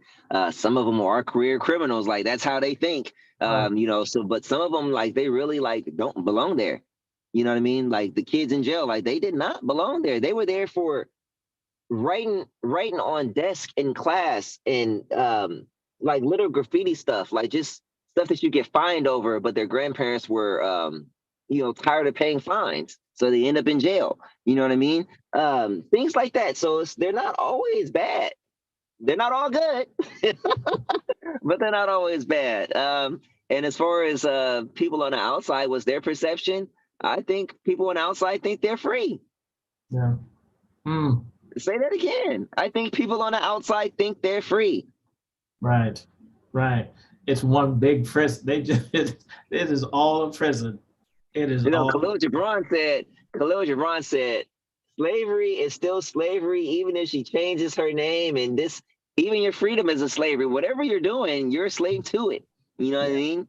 Some of them are career criminals. Like that's how they think. But some of them like they really like don't belong there. You know what I mean? Like the kids in jail, like they did not belong there. They were there for writing on desk in class and like little graffiti stuff, like just stuff that you get fined over, but their grandparents were tired of paying fines, so they end up in jail. You know what I mean? Things like that. So they're not always bad. They're not all good, but they're not always bad. And as far as people on the outside, what's their perception? I think people on the outside think they're free. Yeah. Say that again. I think people on the outside think they're free. Right. It's one big prison. It is all a prison. It is You know, all. Khalil Gibran said, slavery is still slavery, even if she changes her name. And this, even your freedom is a slavery. Whatever you're doing, you're a slave to it. You know what I mean?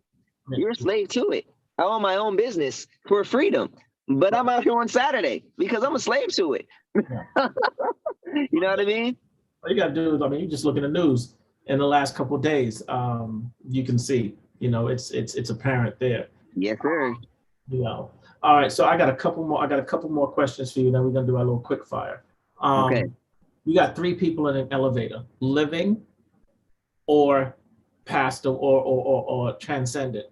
You're a slave to it. I own my own business for freedom, but I'm out here on Saturday because I'm a slave to it. You know what I mean? All you gotta do is, I mean, you just look at the news in the last couple of days. You can see, you know, it's apparent there. Yes, sir. You know. All right, so I got a couple more. I got a couple more questions for you. Then we're gonna do our little quick fire. Okay. You got three people in an elevator, living, or past, or transcended.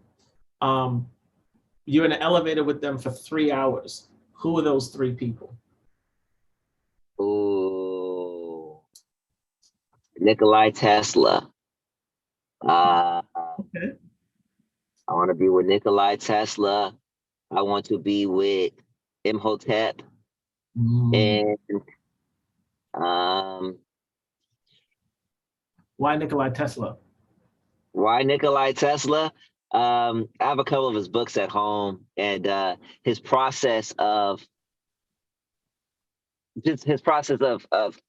You're in an elevator with them for 3 hours. Who are those three people? Ooh, Nikolai Tesla. Okay. I want to be with Nikolai Tesla. I want to be with Imhotep. And why Nikolai Tesla? Why Nikolai Tesla? I have a couple of his books at home, and his process of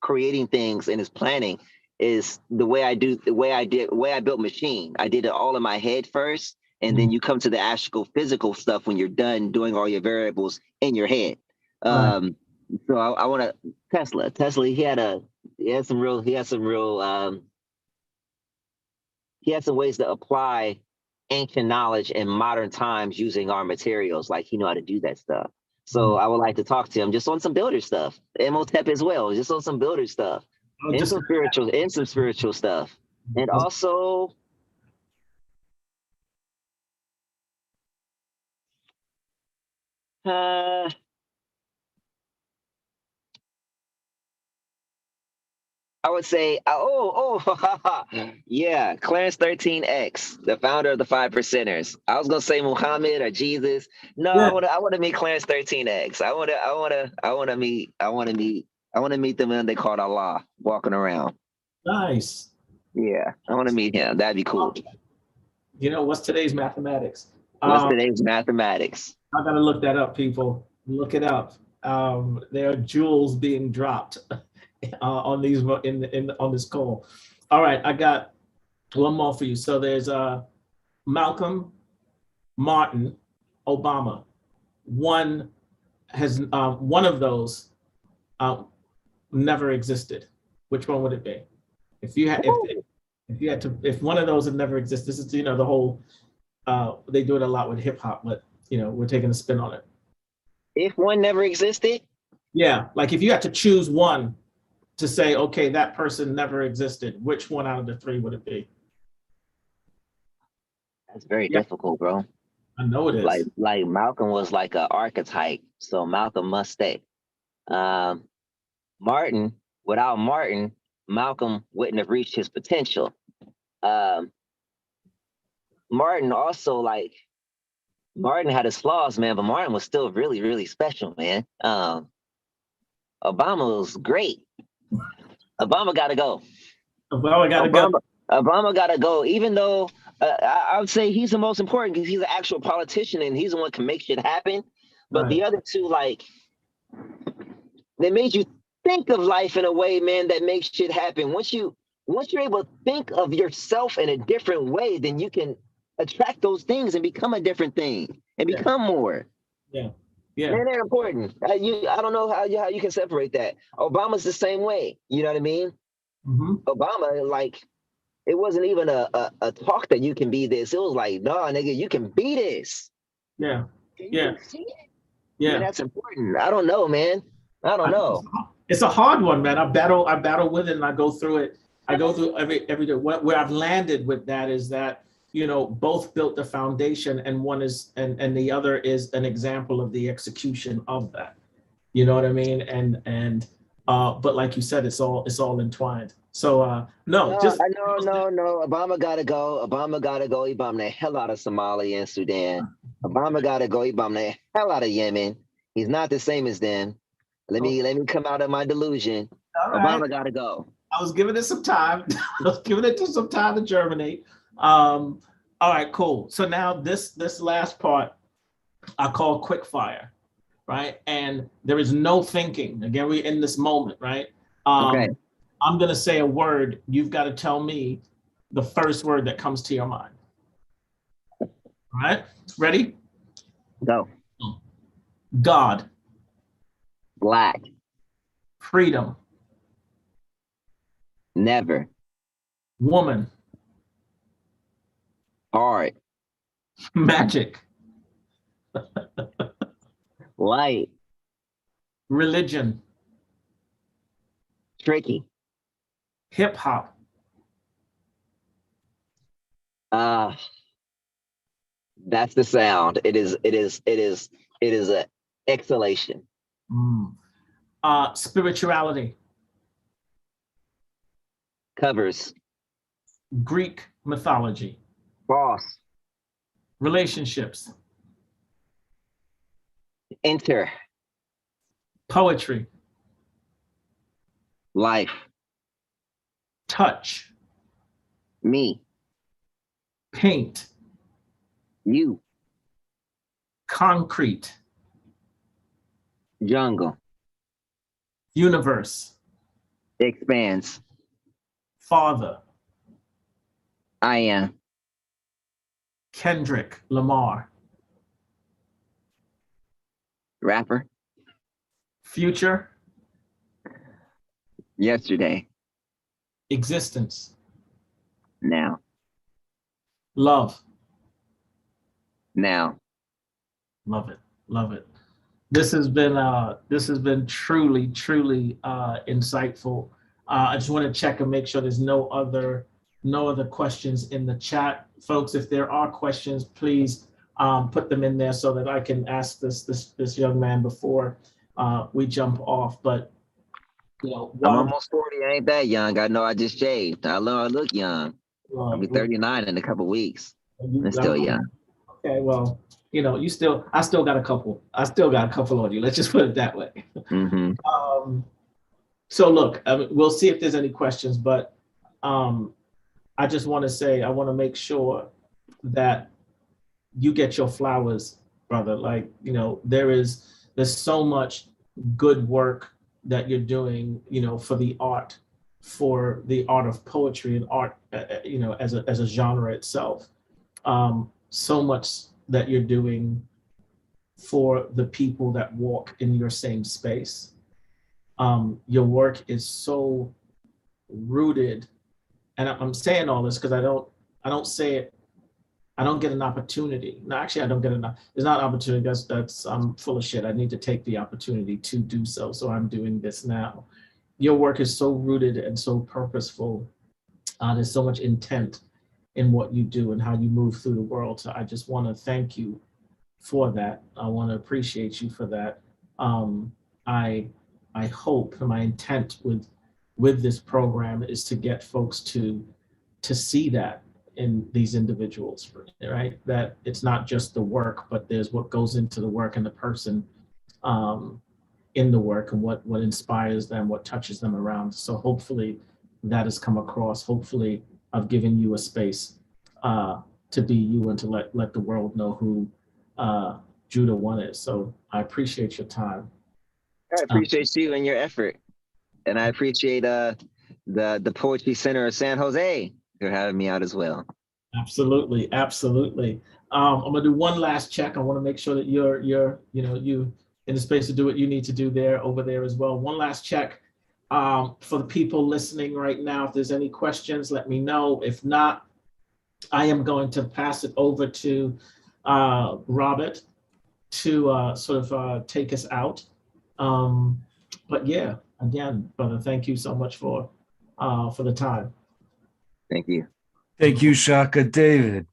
creating things and his planning is the way I built machine. I did it all in my head first, and then you come to the actual physical stuff when you're done doing all your variables in your head. So I want to Tesla. He had some ways to apply ancient knowledge in modern times using our materials. Like he knew how to do that stuff. So I would like to talk to him just on some builder stuff. Imhotep as well, just on some builder stuff, and some spiritual stuff, and also. I would say, yeah, Clarence 13X, the founder of the 5 Percenters. I was gonna say Muhammad or Jesus. No, yeah. I want to meet Clarence 13X. I want to meet them when they called Allah walking around. Nice. Yeah, I want to meet him. That'd be cool. You know, what's today's mathematics? What's today's mathematics? I gotta look that up, people. Look it up. There are jewels being dropped. On these on this call. All right, I got one more for you. So there's Malcolm, Martin, Obama. One of those never existed. Which one would it be? If one of those had never existed, this is the whole. They do it a lot with hip hop, but we're taking a spin on it. If one never existed? Yeah, like if you had to choose one to say, okay, that person never existed, which one out of the three would it be? That's very difficult, bro. I know it is. Like Malcolm was like an archetype, so Malcolm must stay. Martin, without Martin, Malcolm wouldn't have reached his potential. Martin also, Martin had his flaws, man, but Martin was still really, really special, man. Obama was great. Obama got to go. Obama got to go, even though I would say he's the most important because he's an actual politician and he's the one who can make shit happen. But the other two, they made you think of life in a way, man, that makes shit happen. Once you're able to think of yourself in a different way, then you can attract those things and become a different thing and become more. Yeah. Yeah. Man, they're important. I don't know how you can separate that. Obama's the same way. You know what I mean? Mm-hmm. Obama, it wasn't even a talk that you can be this. It was like, nah, nigga, you can be this. Yeah. Yeah. Yeah. Man, that's important. I don't know, man. I don't know. It's a hard one, man. I battle with it and I go through it. I go through every day. Where I've landed with that is that both built the foundation, and one is and the other is an example of the execution of that. You know what I mean? And but like you said, it's all entwined. So no. Obama gotta go. He bombed the hell out of Somalia and Sudan. Obama gotta go. He bombed the hell out of Yemen. He's not the same as them. Let me come out of my delusion. Right. Obama gotta go. I was giving it some time. Some time to germinate. All right, cool. So now this last part, I call quick fire, right? And there is no thinking. Again, we're in this moment, right? Okay. I'm going to say a word. You've got to tell me the first word that comes to your mind. All right, ready? Go. God. Black. Freedom. Never. Woman. Hard. Magic. Light. Religion. Tricky. Hip hop. That's the sound. It is a exhalation. Spirituality. Covers. Greek mythology. Boss. Relationships. Enter. Poetry. Life. Touch. Me. Paint. You. Concrete. Jungle. Universe. Expands. Father. I am. Kendrick Lamar. Rapper. Future. Yesterday. Existence. Now. Love. Now. Love it. Love it. This has been truly insightful. I just want to check and make sure there's no other questions in the chat, folks. If there are questions, please put them in there so that I can ask this young man before we jump off. But I'm almost 40. I ain't that young. I know I just shaved. I look young. I'll be 39 in a couple weeks. I'm still young. Okay, well, I still got a couple on you. Let's just put it that way. Mm-hmm. So look, we'll see if there's any questions, but I just want to say, I want to make sure that you get your flowers, brother. Like, there's so much good work that you're doing, for the art of poetry and art, as a genre itself. So much that you're doing for the people that walk in your same space. Your work is so rooted, and I'm saying all this because I don't say it. I don't get an opportunity. No, actually, I don't get enough. There's not an opportunity. That's I'm full of shit. I need to take the opportunity to do so. So I'm doing this now. Your work is so rooted and so purposeful. There's so much intent in what you do and how you move through the world. So I just want to thank you for that. I want to appreciate you for that. I hope, and my intent with this program is to get folks to see that in these individuals, right? That it's not just the work, but there's what goes into the work and the person in the work and what inspires them, what touches them around. So hopefully that has come across. Hopefully I've given you a space to be you and to let the world know who Judah One is. So I appreciate your time. I appreciate you and your effort. And I appreciate the Poetry Center of San Jose for having me out as well. Absolutely. I'm gonna do one last check. I want to make sure that you're you in the space to do what you need to do over there as well. One last check for the people listening right now. If there's any questions, let me know. If not, I am going to pass it over to Robert to sort of take us out. But yeah, again, brother, thank you so much for the time. Thank you. Thank you, Shaka. David,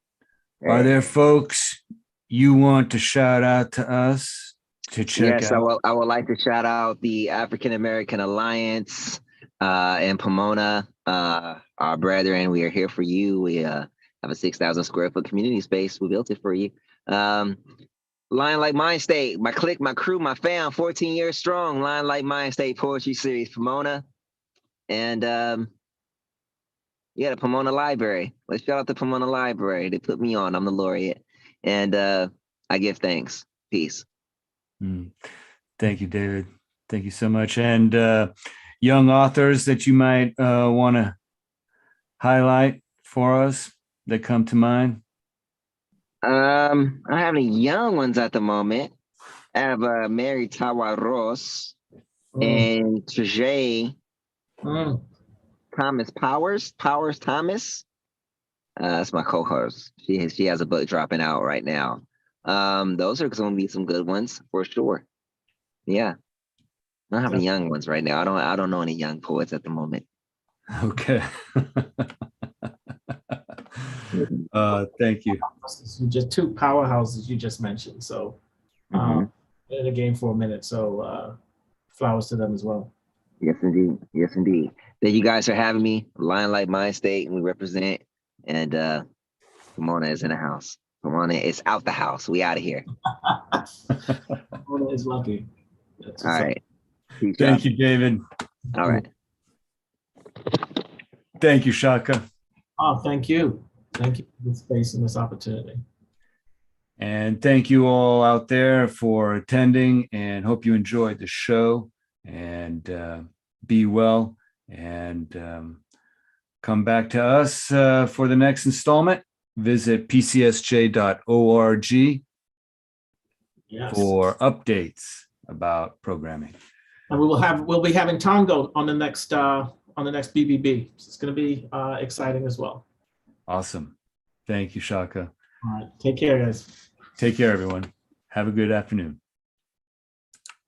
are there folks you want to shout out to us to check out? Yes, I would like to shout out the African American Alliance in Pomona. Our brethren, we are here for you. We have a 6,000 square foot community space. We built it for you. Line Like Mind State, my clique, my crew, my fam, 14 years strong. Line Like Mind State Poetry Series, Pomona. And the Pomona Library. Let's shout out the Pomona Library. They put me on. I'm the laureate. And I give thanks. Peace. Thank you, David. Thank you so much. And young authors that you might want to highlight for us that come to mind? I don't have any young ones at the moment. I have Mary Tawa Ross and Traje Thomas Powers Thomas. That's my co-host. She has a book dropping out right now. Those are going to be some good ones for sure. Yeah, I don't have any young ones right now. I don't know any young poets at the moment. Okay. Thank you. Just two powerhouses you just mentioned. So in the game for a minute. So flowers to them as well. Yes, indeed. Yes, indeed. Thank you guys for having me. Lion Like Mind State, and we represent. And Pomona is in the house. Pomona is out the house. We out of here. Pomona is lucky. All right. Peace Thank out. you, David. All right. Thank you, Shaka. Oh, thank you. Thank you for this space and this opportunity. And thank you all out there for attending, and hope you enjoyed the show. And be well, and come back to us for the next installment. Visit pcsj.org for updates about programming. And we'll be having Tango on the next BBB. So it's going to be exciting as well. Awesome. Thank you, Shaka. All right. Take care, guys. Take care, everyone. Have a good afternoon.